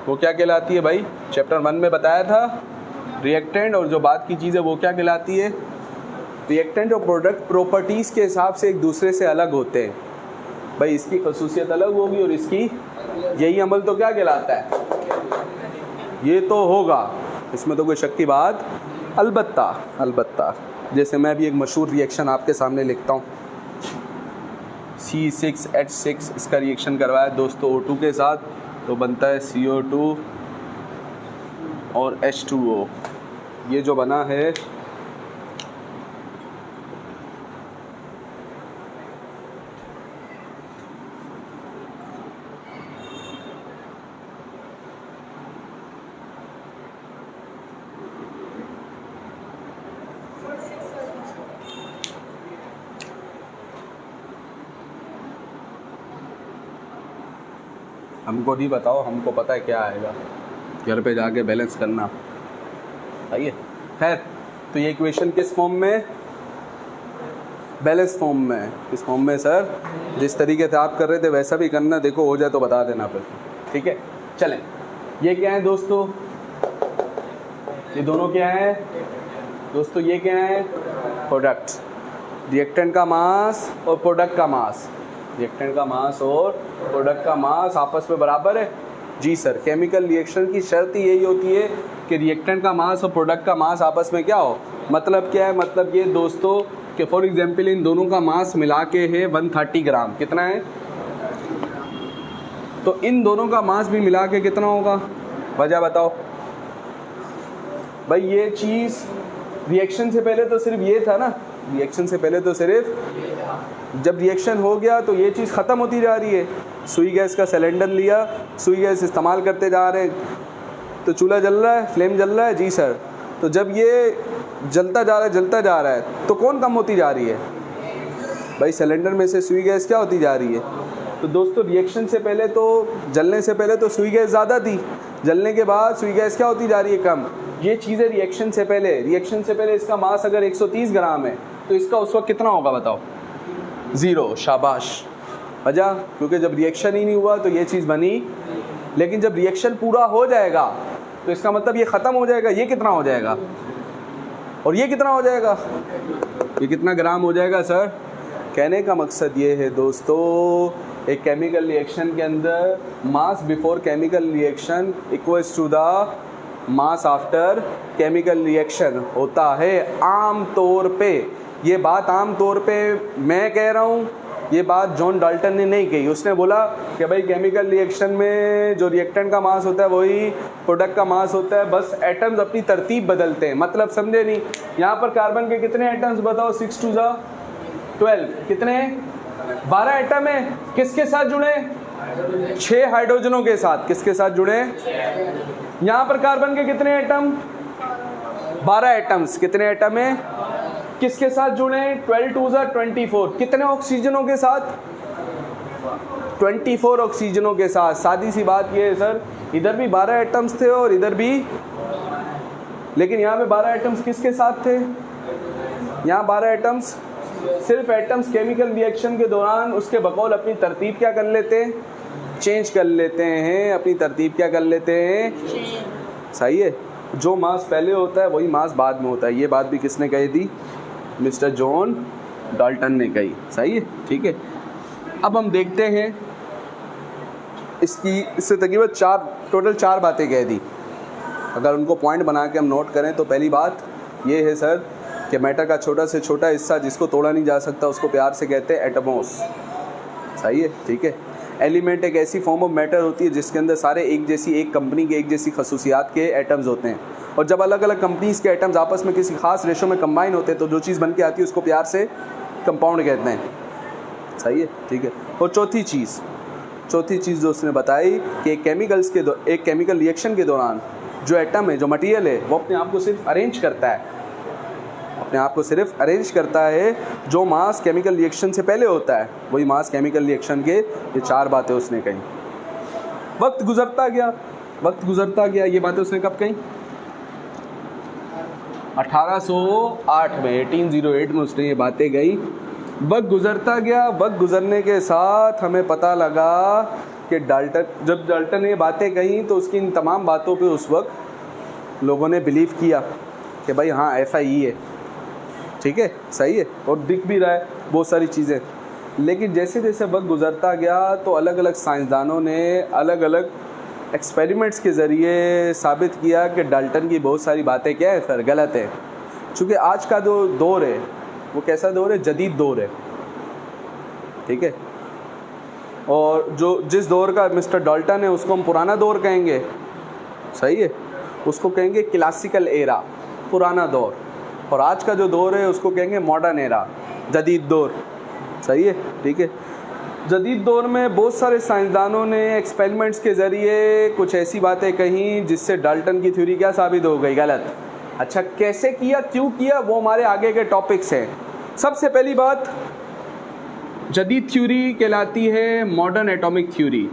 वो क्या कहलाती है भाई? चैप्टर 1 में बताया था रिएक्टेंट, और जो बाद की चीज़ है वो क्या कहलाती है? रिएक्टेंट। और प्रोडक्ट प्रॉपर्टीज़ के हिसाब से एक दूसरे से अलग होते हैं भाई। इसकी खसूसियत अलग होगी और इसकी, यही अमल तो क्या कहलाता है? ये तो होगा, इसमें तो कोई शक की बात। अलबत्ता जैसे मैं भी एक मशहूर रिएक्शन आपके सामने लिखता हूँ, C6H6 इसका रिएक्शन करवाया दोस्तों O2 के साथ, तो बनता है CO2 और H2O। ये जो बना है हमको नहीं बताओ, हमको पता है क्या आएगा, घर पे जाके बैलेंस करना। सही है। खैर, तो ये इक्वेशन किस फॉर्म में? बैलेंस फॉर्म में। किस फॉर्म में सर? जिस तरीके से आप कर रहे थे वैसा भी करना, देखो हो जाए तो बता देना फिर। ठीक है, चलें। ये क्या है दोस्तों? ये दोनों क्या है दोस्तों? ये क्या है? प्रोडक्ट। रिएक्टेंट का मास और प्रोडक्ट का मास। रिएक्टेंट का मास और प्रोडक्ट का मास आपस में बराबर है? जी सर। केमिकल रिएक्शन की शर्त ही यही होती है कि रिएक्टेंट का मास और प्रोडक्ट का मास आपस में क्या हो। मतलब क्या है? मतलब ये दोस्तों कि फॉर एग्जांपल इन दोनों का मास मिला के है 130 ग्राम। कितना है? तो इन दोनों का मास भी मिला के कितना होगा? वजह बताओ भाई। ये चीज़ रिएक्शन से पहले तो सिर्फ ये था ना, रिएक्शन से पहले तो सिर्फ, जब रिएक्शन हो गया तो ये चीज़ ख़त्म होती जा रही है। सुई गैस का सिलेंडर लिया, सुई गैस इस्तेमाल करते जा रहे हैं, तो चूल्हा जल रहा है, फ्लेम जल रहा है। जी सर। तो जब ये जलता जा रहा है तो कौन कम होती जा रही है भाई? सिलेंडर में से सुई गैस क्या होती जा रही है? तो दोस्तों रिएक्शन से पहले तो, जलने से पहले तो सुई गैस ज़्यादा थी, जलने के बाद सुई गैस क्या होती जा रही है? कम। ये चीज़ है रिएक्शन से पहले। रिएक्शन से पहले इसका मास अगर 130 ग्राम है तो इसका उस वक्त कितना होगा बताओ? 0। शाबाश। वजह? क्योंकि जब रिएक्शन ही नहीं हुआ तो ये चीज़ बनी, लेकिन जब रिएक्शन पूरा हो जाएगा तो इसका मतलब ये ख़त्म हो जाएगा। ये कितना हो जाएगा और ये कितना हो जाएगा? ये कितना ग्राम हो जाएगा सर? कहने का मकसद ये है दोस्तों, एक केमिकल रिएक्शन के अंदर mass before chemical reaction equals to the mass after chemical reaction होता है आम तौर पे। ये बात आम तौर पे मैं कह रहा हूँ ये बात जॉन डाल्टन ने नहीं कही। उसने बोला कि भाई केमिकल रिएक्शन में जो रिएक्टेंट का मास होता है वही प्रोडक्ट का मास होता है, बस एटम्स अपनी तरतीब बदलते हैं। मतलब समझे नहीं? यहाँ पर कार्बन के कितने एटम्स बताओ? 6 2 12, कितने? 12 एटम है। किसके साथ जुड़े? 6 हाइड्रोजनों के साथ। किसके साथ जुड़े? यहाँ पर कार्बन के कितने एटम? 12 एटम्स। कितने एटम है? किसके साथ जुड़े? 12 2 24। कितने ऑक्सीजनों के साथ? 24 ऑक्सीजनों के साथ। सादी सी बात ये है सर, इधर भी 12 एटम्स थे और इधर भी, लेकिन यहाँ पे 12 एटम्स किसके साथ थे? यहाँ 12 एटम्स, सिर्फ एटम्स केमिकल रिएक्शन के दौरान उसके बकौल अपनी तरतीब क्या कर लेते हैं? चेंज कर लेते हैं। अपनी तरतीब क्या कर लेते हैं? सही है। जो मास पहले होता है वही मास बाद में होता है। ये बात भी किसने कही थी? मिस्टर जॉन डाल्टन ने कही। सही है, ठीक है। अब हम देखते हैं इससे तकरीबन टोटल 4 बातें कह दी। अगर उनको पॉइंट बना के हम नोट करें तो पहली बात ये है सर कि मैटर का छोटा से छोटा हिस्सा जिसको तोड़ा नहीं जा सकता उसको प्यार से कहते हैं एटमोस। सही है, ठीक है। एलिमेंट एक ऐसी फॉर्म ऑफ मैटर होती है जिसके अंदर सारे एक कंपनी के एक जैसी खसूसियात के एटम्स होते हैं, और जब अलग अलग कंपनीज के एटम्स आपस में किसी खास रेशो में कंबाइन होते हैं तो जो चीज़ बन के आती है उसको प्यार से कंपाउंड कहते हैं। सही है, ठीक है। और चौथी चीज़ जो उसने बताई कि एक केमिकल रिएक्शन के दौरान जो एटम है, जो मटेरियल है, वो अपने आप को सिर्फ अरेंज करता है। जो मास केमिकल रिएक्शन से पहले होता है वही मास केमिकल रिएक्शन के। ये 4 बातें उसने कही। वक्त गुजरता गया। ये बातें उसने कब कही? 1808 में उसने ये बातें कही। वक्त गुजरता गया। वक्त गुजरने के साथ हमें पता लगा कि जब डाल्टन ने ये बातें कही तो उसकी इन तमाम बातों पे उस वक्त लोगों ने बिलीव किया कि भाई हाँ FIE है, ठीक है, सही है, और दिख भी रहा है बहुत सारी चीज़ें। लेकिन जैसे जैसे वक्त गुजरता गया तो अलग अलग साइंसदानों ने अलग अलग एक्सपेरिमेंट्स के ज़रिए साबित किया कि डाल्टन की बहुत सारी बातें क्या है सर, गलत है। चूँकि आज का जो दौर है वो कैसा दौर है? जदीद दौर है, ठीक है। और जिस दौर का मिस्टर डाल्टन है उसको हम पुराना दौर कहेंगे। सही है, उसको कहेंगे क्लासिकल एरा, पुराना दौर। और आज का जो दौर है उसको कहेंगे मॉडर्न एरा, जदीद दौर। सही है, ठीक है। जदीद दौर में बहुत सारे साइंसदानों ने एक्सपेरिमेंट्स के ज़रिए कुछ ऐसी बातें कही जिससे डाल्टन की थ्योरी क्या साबित हो गई? गलत। अच्छा, कैसे किया, क्यों किया, वो हमारे आगे के टॉपिक्स हैं। सबसे पहली बात, जदीद थ्योरी कहलाती है मॉडर्न एटॉमिक थ्योरी,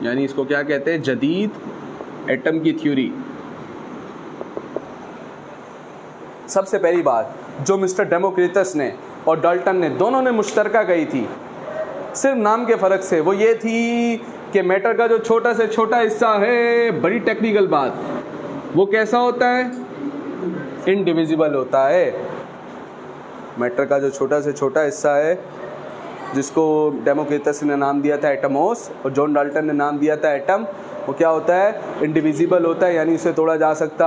यानी इसको क्या कहते हैं? जदीद एटम की थ्योरी। सबसे पहली बात जो मिस्टर डेमोक्रिटस ने और डाल्टन ने दोनों ने मुश्तरका कही थी, सिर्फ नाम के फ़र्क से, वो ये थी कि मैटर का जो छोटा से छोटा हिस्सा है, बड़ी टेक्निकल बात, वो कैसा होता है? इनडिविजिबल होता है। मैटर का जो छोटा से छोटा हिस्सा है जिसको डेमोक्रिटस ने नाम दिया था एटमोस और जॉन डाल्टन ने नाम दिया था एटम, वो क्या होता है? इनडिविजिबल होता है, यानी उसे तोड़ा जा सकता।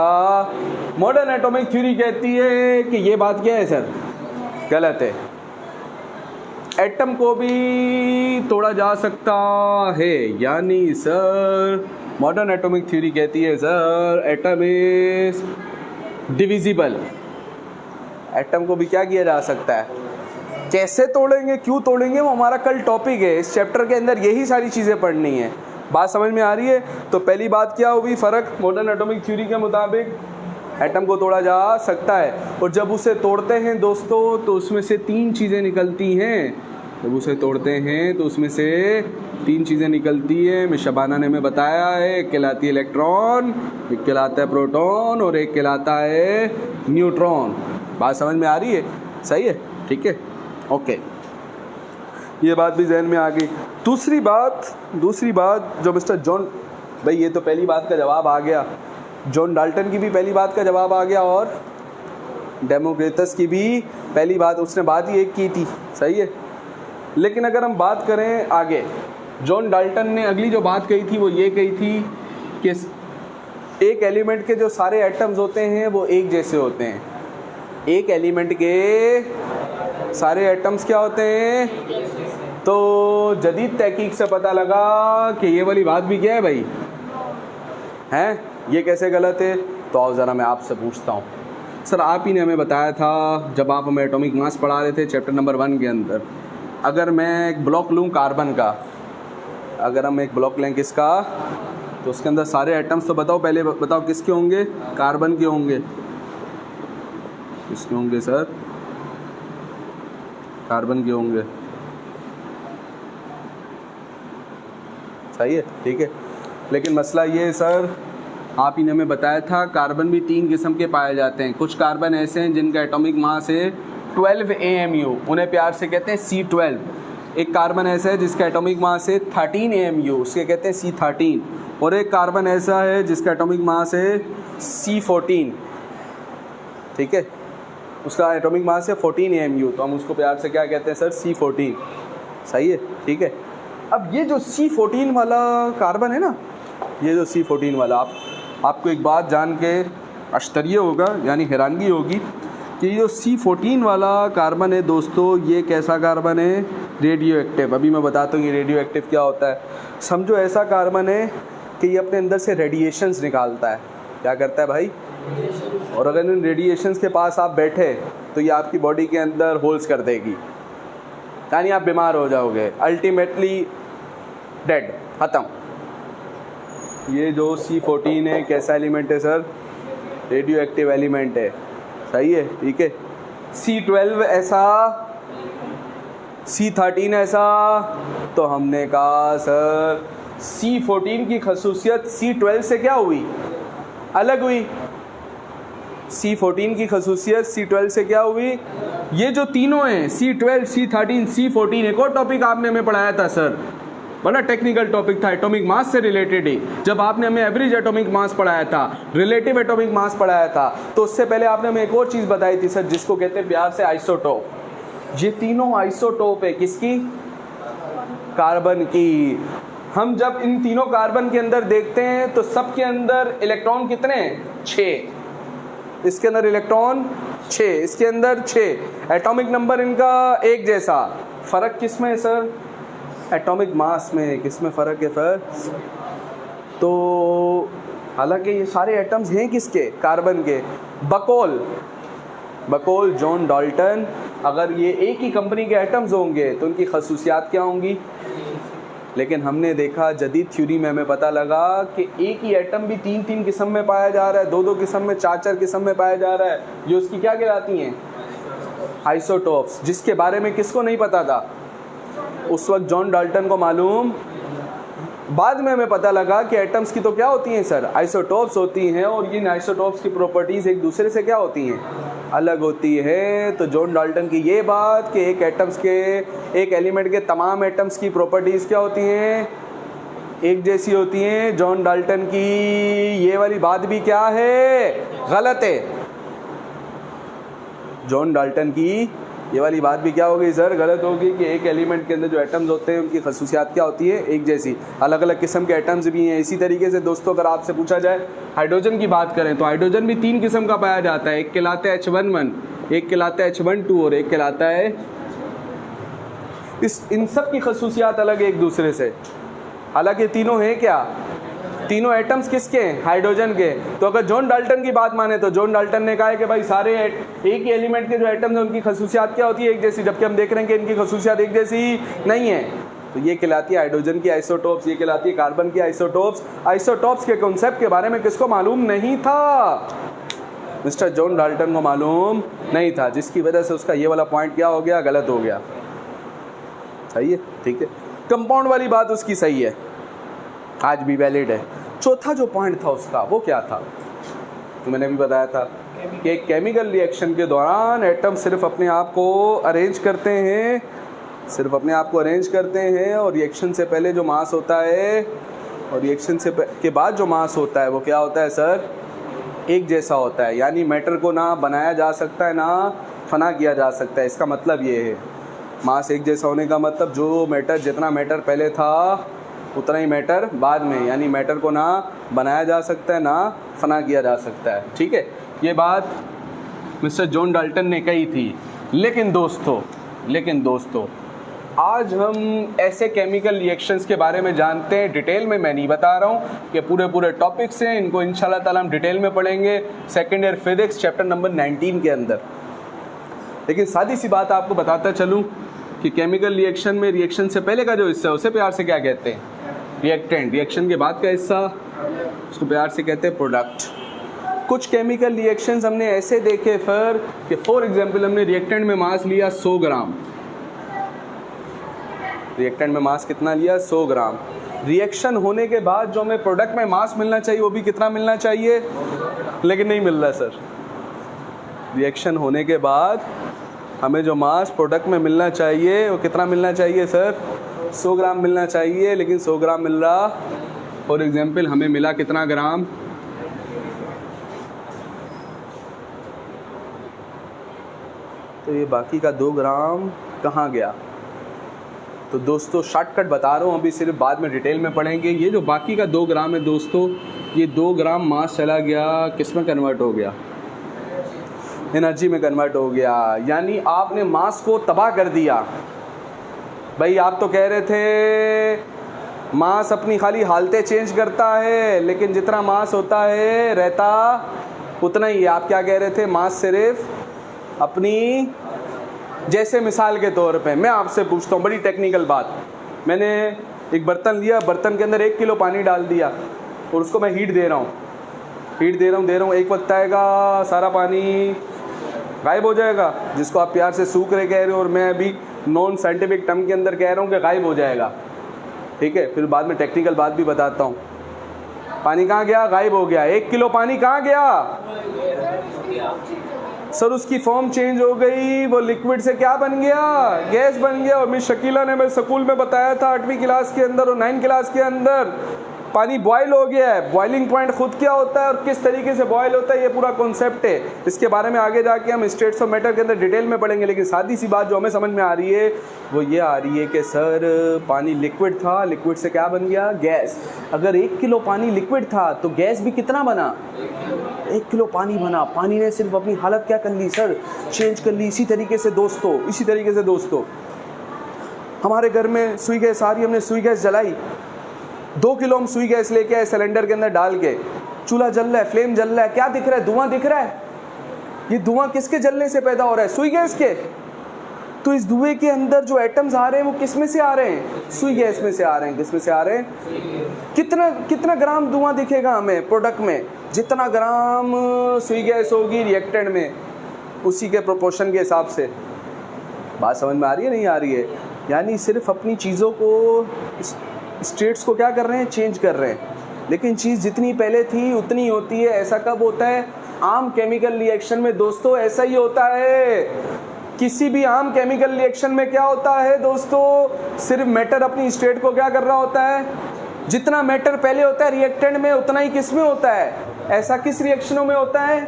मॉडर्न एटॉमिक थ्योरी कहती है कि ये बात क्या है सर? गलत है। एटम को भी तोड़ा जा सकता है, यानी सर मॉडर्न एटॉमिक थ्योरी कहती है sir atom is divisible. Atom को भी क्या किया जा सकता है? कैसे तोड़ेंगे, क्यों तोड़ेंगे, वो हमारा कल टॉपिक है। इस चैप्टर के अंदर यही सारी चीज़ें पढ़नी है। बात समझ में आ रही है? तो पहली बात क्या हुई? फ़र्क, मॉडर्न एटॉमिक थ्योरी के मुताबिक एटम को तोड़ा जा सकता है, और जब उसे तोड़ते हैं दोस्तों तो उसमें से 3 चीज़ें निकलती हैं। जब उसे तोड़ते हैं तो उसमें से 3 चीज़ें निकलती हैं। मिस शबाना ने हमें बताया है, एक कहलाती है इलेक्ट्रॉन, एक कहलाता है प्रोटॉन और एक कहलाता है न्यूट्रॉन। बात समझ में आ रही है? सही है, ठीक है, ओके, ये बात भी जहन में आ गई। दूसरी बात जो मिस्टर जॉन, भाई ये तो पहली बात का जवाब आ गया, जॉन डाल्टन की भी पहली बात का जवाब आ गया और डेमोक्रिटस की भी पहली बात, उसने बात ही एक की थी। सही है, लेकिन अगर हम बात करें आगे, जॉन डाल्टन ने अगली जो बात कही थी वो ये कही थी कि एक एलिमेंट के जो सारे एटम्स होते हैं वो एक जैसे होते हैं। एक एलिमेंट के सारे एटम्स क्या होते हैं? तो जदीद तहकीक से पता लगा कि ये वाली बात भी क्या है भाई, हैं? ये कैसे गलत है? तो आओ ज़रा मैं आपसे पूछता हूँ। सर आप ही ने हमें बताया था जब आप हमें एटॉमिक मास पढ़ा रहे थे चैप्टर नंबर 1 के अंदर, अगर मैं एक ब्लॉक लूँ कार्बन का, अगर हम एक ब्लॉक लें किसका, तो उसके अंदर सारे एटम्स, तो बताओ पहले बताओ किसके होंगे? कार्बन के होंगे। किसके होंगे सर? कार्बन के होंगे। सही है, ठीक है। लेकिन मसला ये है सर, आप ही ने हमें बताया था कार्बन भी 3 किस्म के पाए जाते हैं। कुछ कार्बन ऐसे हैं जिनका एटॉमिक मास है 12 AMU, उन्हें प्यार से कहते हैं C12। एक कार्बन ऐसा है जिसका एटॉमिक मास है 13 AMU, उसके कहते हैं C13। और एक कार्बन ऐसा है जिसका एटॉमिक मास है C14, ठीक है, उसका एटॉमिक मास है 14 AMU, तो हम उसको प्यार से क्या कहते हैं सर? C14। सही है, ठीक है। अब ये जो C14 वाला कार्बन है ना, ये जो C14 वाला, आपको एक बात जान के आश्चर्य होगा, यानी हैरानगी होगी कि जो C14 वाला कार्बन है दोस्तों, ये कैसा कार्बन है? Radio active. अभी मैं बताता हूँ ये रेडियो एक्टिव क्या होता है। समझो ऐसा कार्बन है कि ये अपने अंदर से रेडिएशंस निकालता है। क्या करता है भाई? और अगर इन रेडिएशंस के पास आप बैठे तो ये आपकी बॉडी के अंदर होल्स कर देगी, यानी आप बीमार हो जाओगे, अल्टीमेटली डेड, ख़त्म। ये जो C14 है कैसा एलिमेंट है सर? रेडियो एक्टिव एलिमेंट है। सही है, ठीक है। C12 ऐसा, C13 ऐसा, तो हमने कहा सर C14 की खसूसियत C12 से क्या हुई? अलग हुई। C14 की खसूसियत C12 से क्या हुई? ये जो तीनों हैं C12, C13, C14, एक और टॉपिक आपने हमें पढ़ाया था सर, बड़ा टेक्निकल टॉपिक था, एटॉमिक मास से रिलेटेड ही। जब आपने हमें एवरेज एटॉमिक मास पढ़ाया था, रिलेटिव एटॉमिक मास पढ़ाया था, तो उससे पहले आपने हमें एक और चीज़ बताई थी सर, जिसको कहते हैं प्यार से आइसोटोप। ये तीनों आइसोटोप है किसकी? कार्बन की। हम जब इन तीनों कार्बन के अंदर देखते हैं तो सबके अंदर इलेक्ट्रॉन कितने हैं? 6। इसके अंदर इलेक्ट्रॉन 6, इसके अंदर 6। एटॉमिक नंबर इनका एक जैसा। फ़र्क किस में है सर? एटॉमिक मास में। किस में फ़र्क है सर? तो हालांकि ये सारे एटम्स हैं किसके? कार्बन के। बकोल, जॉन डाल्टन, अगर ये एक ही कंपनी के एटम्स होंगे तो उनकी खसूसियात क्या होंगी? लेकिन हमने देखा जदीद थ्योरी में हमें पता लगा कि एक ही एटम भी 3-3 किस्म में पाया जा रहा है, 2-2 किस्म में, 4-4 किस्म में पाया जा रहा है, जो उसकी क्या कहलाती हैं? आइसोटोप्स, जिसके बारे में किसको नहीं पता था उस वक्त? जॉन डाल्टन को मालूम। बाद में हमें पता लगा कि एटम्स की तो क्या होती हैं सर? आइसोटोप्स होती हैं, और इन आइसोटोप्स की प्रॉपर्टीज़ एक दूसरे से क्या होती हैं? अलग होती है। तो जॉन डाल्टन की ये बात कि एक एटम्स के, एक एलिमेंट के तमाम एटम्स की प्रॉपर्टीज़ क्या होती हैं? एक जैसी होती हैं। जॉन डाल्टन की ये वाली बात भी क्या है? गलत है। जॉन डाल्टन की ये वाली बात भी क्या होगी सर? गलत होगी कि एक एलिमेंट के अंदर जो एटम्स होते हैं उनकी खसूसियात क्या होती है? एक जैसी। अलग अलग किस्म के एटम्स भी हैं। इसी तरीके से दोस्तों अगर आपसे पूछा जाए हाइड्रोजन की बात करें तो हाइड्रोजन भी 3 किस्म का पाया जाता है। एक कहलाता है H11, एक कहलाता है H12 और एक कहलाता है, इन सब की खसूसियात अलग है एक दूसरे से। हालांकि तीनों हैं क्या? तीनों एटम्स किसके हैं? हाइड्रोजन के। तो अगर जॉन डाल्टन की बात माने तो जॉन डाल्टन ने कहा है कि भाई सारे एक ही एलिमेंट के जो एटम्स हैं उनकी खसूसियात क्या होती है? एक जैसी। जबकि हम देख रहे हैं कि इनकी खसूसियात एक जैसी नहीं है। तो ये कहलाती है हाइड्रोजन की आइसोटोप्स, ये कहलाती है कार्बन की आइसोटोप्स। आइसोटोप्स के कॉन्सेप्ट के बारे में किसको मालूम नहीं था? मिस्टर जॉन डाल्टन को मालूम नहीं था, जिसकी वजह से उसका ये वाला पॉइंट क्या हो गया? गलत हो गया। सही है, ठीक है। कंपाउंड वाली बात उसकी सही है, आज भी वैलिड है। चौथा जो पॉइंट था उसका वो क्या था? तो मैंने भी बताया था कि एक केमिकल रिएक्शन के दौरान एटम सिर्फ अपने आप को अरेंज करते हैं, सिर्फ अपने आप को अरेंज करते हैं, और रिएक्शन से पहले जो मास होता है और रिएक्शन से के बाद जो मास होता है वो क्या होता है सर? एक जैसा होता है। यानी मैटर को ना बनाया जा सकता है ना फना किया जा सकता है। इसका मतलब ये है, मास एक जैसा होने का मतलब जो मैटर, जितना मैटर पहले था उतना ही मैटर बाद में, यानी मैटर को ना बनाया जा सकता है ना फना किया जा सकता है। ठीक है, ये बात मिस्टर जॉन डाल्टन ने कही थी। लेकिन दोस्तों लेकिन दोस्तों आज हम ऐसे केमिकल रिएक्शंस के बारे में जानते हैं, डिटेल में मैं नहीं बता रहा हूँ कि पूरे टॉपिक्स हैं, इनको इंशाल्लाह ताला हम डिटेल में पढ़ेंगे second year physics chapter number 19 के अंदर। लेकिन सादी सी बात आपको बताता चलूँ कि केमिकल रिएक्शन में रिएक्शन से पहले का जो हिस्सा है उसे प्यार से क्या कहते हैं? रिएक्टेंट। रिएक्शन के बाद का हिस्सा उसको प्यार से कहते हैं प्रोडक्ट। कुछ केमिकल रिएक्शंस हमने ऐसे देखे फिर कि फॉर एग्जांपल हमने रिएक्टेंट में मास लिया 100 ग्राम। रिएक्टेंट में मास कितना लिया? 100 ग्राम। रिएक्शन होने के बाद जो हमें प्रोडक्ट में मास मिलना चाहिए वो भी कितना मिलना चाहिए? लेकिन नहीं मिल रहा सर। रिएक्शन होने के बाद हमें जो मास प्रोडक्ट में मिलना चाहिए वो कितना मिलना चाहिए सर? 100 ग्राम मिलना चाहिए, लेकिन 100 ग्राम मिल रहा। फॉर एग्जांपल हमें मिला कितना ग्राम? तो ये बाकी का 2 ग्राम कहाँ गया? तो दोस्तों शॉर्टकट बता रहा हूँ, अभी सिर्फ बाद में डिटेल में पढ़ेंगे। ये जो बाकी का 2 ग्राम है दोस्तों, ये 2 ग्राम मास चला गया, किस में कन्वर्ट हो गया? एनर्जी में कन्वर्ट हो गया। यानी आपने मास को तबाह कर दिया। भाई आप तो कह रहे थे मास अपनी खाली हालतें चेंज करता है, लेकिन जितना मास होता है रहता उतना ही है। आप क्या कह रहे थे? मास सिर्फ अपनी, जैसे मिसाल के तौर पे मैं आपसे पूछता हूँ बड़ी टेक्निकल बात, मैंने एक बर्तन लिया, बर्तन के अंदर 1 किलो पानी डाल दिया और उसको मैं हीट दे रहा हूँ, एक वक्त आएगा सारा पानी गायब हो जाएगा, जिसको आप प्यार से सूख रहे कह रहे हो, और मैं अभी नॉन साइंटिफिक टर्म के अंदर कह रहा हूँ कि गायब हो जाएगा। ठीक है, फिर बाद में टेक्निकल बात भी बताता हूँ। पानी कहाँ गया? गायब हो गया। 1 किलो पानी कहाँ गया सर? उसकी फॉर्म चेंज हो गई, वो लिक्विड से क्या बन गया? गैस बन गया। और मिस शकीला ने मेरे स्कूल में बताया था 8वीं क्लास के अंदर और 9th क्लास के अंदर, पानी बॉयल हो गया है। बॉइलिंग पॉइंट खुद क्या होता है और किस तरीके से बॉयल होता है, ये पूरा कॉन्सेप्ट है। इसके बारे में आगे जाके हम स्टेट्स ऑफ मैटर के अंदर डिटेल में पढ़ेंगे। लेकिन सादी सी बात जो हमें समझ में आ रही है वो ये आ रही है कि सर पानी लिक्विड था, लिक्विड से क्या बन गया? गैस। अगर 1 किलो पानी लिक्विड था तो गैस भी कितना बना? 1 किलो पानी बना। पानी ने सिर्फ अपनी हालत क्या कर ली सर? चेंज कर ली। इसी तरीके से दोस्तों हमारे घर में सुई गैस आ रही, हमने सुई गैस जलाई, 2 किलो हम सुई गैस लेके आए, सिलेंडर के अंदर डाल के, चूल्हा जल रहा है, फ्लेम जल रहा है, क्या दिख रहा है? धुआं दिख रहा है। ये धुआं किसके जलने से पैदा हो रहा है? सुई गैस के। तो इस धुएं के अंदर जो एटम्स आ रहे हैं वो किस में से आ रहे हैं? सुई गैस में से आ रहे हैं। किस में से आ रहे हैं? कितना ग्राम धुआं दिखेगा हमें प्रोडक्ट में? जितना ग्राम सुई गैस होगी रिएक्टेंट में, उसी के प्रोपोर्शन के हिसाब से। बात समझ में आ रही है नहीं आ रही है? यानी सिर्फ अपनी चीज़ों को, स्टेट्स को क्या कर रहे हैं? चेंज कर रहे हैं, लेकिन चीज़ जितनी पहले थी उतनी होती है। ऐसा कब होता है? आम केमिकल रिएक्शन में दोस्तों ऐसा ही होता है। किसी भी आम केमिकल रिएक्शन में क्या होता है दोस्तों? सिर्फ मैटर अपनी स्टेट को क्या कर रहा होता है? जितना मैटर पहले होता है रिएक्टेंट में उतना ही किस में होता है? ऐसा किस रिएक्शनों में होता है?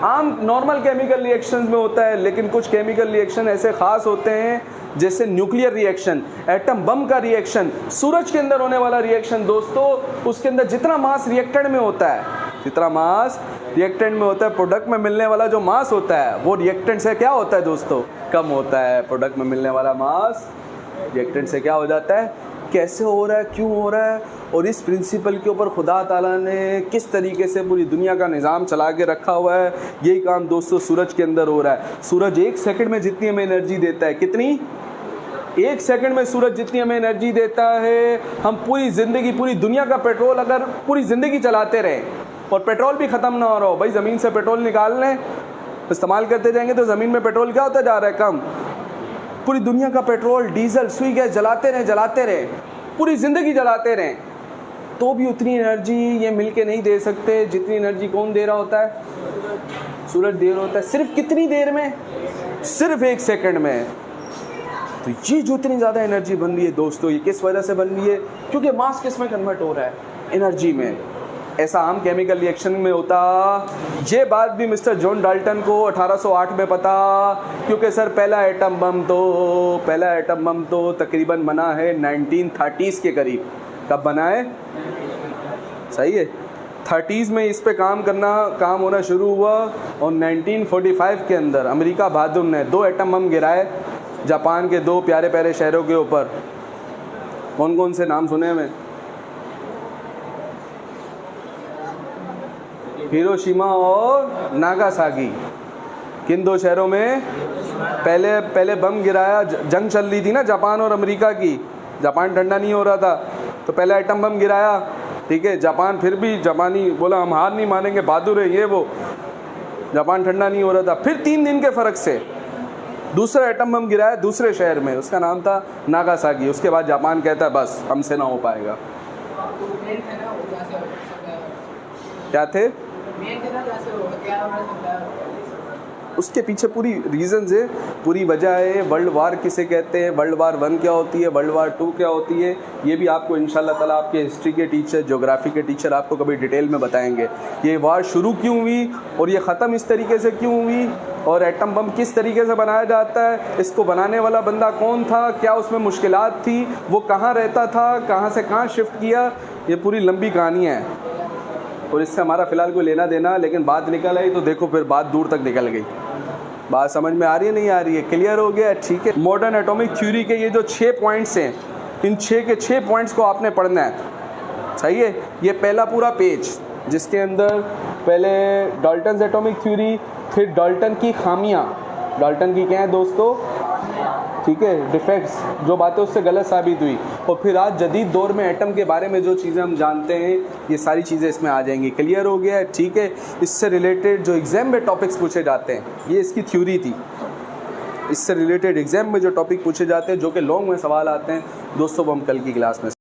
आम नॉर्मल केमिकल रिएक्शंस में होता है। लेकिन कुछ केमिकल रिएक्शन ऐसे खास होते हैं, जैसे न्यूक्लियर रिएक्शन, एटम बम का रिएक्शन, सूरज के अंदर होने वाला रिएक्शन दोस्तों, उसके अंदर जितना मास रिएक्टेंट में होता है, प्रोडक्ट में मिलने वाला जो मास होता है वो रिएक्टेंट से क्या होता है दोस्तों? कम होता है। प्रोडक्ट में मिलने वाला मास रिएक्टेंट से क्या हो जाता है? कैसे हो रहा है, क्यों हो रहा है, और इस प्रिंसिपल के ऊपर खुदा ताला ने किस तरीके से पूरी दुनिया का निज़ाम चला के रखा हुआ है, यही काम दोस्तों सूरज के अंदर हो रहा है। सूरज 1 सेकंड में जितनी हमें एनर्जी देता है, कितनी? 1 सेकंड में सूरज जितनी हमें एनर्जी देता है, हम पूरी ज़िंदगी, पूरी दुनिया का पेट्रोल अगर पूरी ज़िंदगी चलाते रहें और पेट्रोल भी ख़त्म ना हो रहा हो, भाई ज़मीन से पेट्रोल निकाल लें, इस्तेमाल करते जाएंगे तो ज़मीन में पेट्रोल क्या होता जा रहा है? कम। पूरी दुनिया का पेट्रोल, डीजल, सुई गैस जलाते रहें, पूरी ज़िंदगी जलाते रहें, तो भी उतनी एनर्जी ये मिल के नहीं दे सकते जितनी एनर्जी कौन दे रहा होता है? सूरज दे रहा होता है। सिर्फ कितनी देर में? सिर्फ 1 सेकंड में। तो ये जो इतनी ज़्यादा एनर्जी बन रही है दोस्तों, ये किस वजह से बन रही है? क्योंकि मास किस में कन्वर्ट हो रहा है? एनर्जी में। ऐसा आम केमिकल रिएक्शन में होता। ये बात भी मिस्टर जॉन डाल्टन को 1808 में पता, क्योंकि सर पहला एटम बम तो तकरीबन बना है 1930s के करीब। कब बना है? सही है, 30s में इस पे काम होना शुरू हुआ, और 1945 के अंदर अमेरिका बहादुर ने 2 एटम बम गिराए जापान के 2 प्यारे प्यारे शहरों के ऊपर। कौन कौन से नाम सुने हमें? हिरोशिमा और नागासाकी। किन 2 शहरों में पहले बम गिराया? जंग चल रही थी ना जापान और अमेरिका की, जापान ठंडा नहीं हो रहा था, तो पहले एटम बम गिराया, ठीक है। जापान फिर भी जापानी बोला हम हार नहीं मानेंगे, बहादुर है ये वो, जापान ठंडा नहीं हो रहा था। फिर 3 दिन के फ़र्क से दूसरा एटम बम गिराया दूसरे शहर में, उसका नाम था नागासाकी। उसके बाद जापान कहता है बस हमसे ना हो पाएगा। क्या थे? उसके पीछे पूरी रीजंस है, पूरी वजह है। वर्ल्ड वार किसे कहते हैं, वर्ल्ड वार 1 क्या होती है, वर्ल्ड वार 2 क्या होती है, ये भी आपको इंशाल्लाह ताला आपके हिस्ट्री के टीचर, ज्योग्राफी के टीचर आपको कभी डिटेल में बताएंगे। ये वार शुरू क्यों हुई और ये ख़त्म इस तरीके से क्यों हुई, और एटम बम किस तरीके से बनाया जाता है, इसको बनाने वाला बंदा कौन था, क्या उसमें मुश्किलात थी, वो कहाँ रहता था, कहाँ से कहाँ शिफ्ट किया, ये पूरी लंबी कहानी है और इससे हमारा फ़िलहाल कोई लेना देना। लेकिन बात निकल आई तो देखो फिर बात दूर तक निकल गई। बात समझ में आ रही है नहीं आ रही है? क्लियर हो गया? ठीक है। मॉडर्न एटॉमिक थ्योरी के ये जो 6 पॉइंट्स हैं, इन 6 के 6 पॉइंट्स को आपने पढ़ना है, सही है। ये पहला पूरा पेज जिसके अंदर पहले डाल्टन्स एटॉमिक थ्योरी, फिर डाल्टन की खामियां, डाल्टन की क्या है दोस्तों, ठीक है, डिफेक्ट्स, जो बातें उससे गलत साबित हुई, और फिर आज जदीद दौर में एटम के बारे में जो चीज़ें हम जानते हैं, ये सारी चीज़ें इसमें आ जाएंगी। क्लियर हो गया है? ठीक है। इससे रिलेटेड जो एग्ज़ाम में टॉपिक्स पूछे जाते हैं, ये इसकी थ्योरी थी। इससे रिलेटेड एग्ज़ाम में जो टॉपिक पूछे जाते हैं, जो कि लॉन्ग में सवाल आते हैं दोस्तों, वो हम कल की क्लास में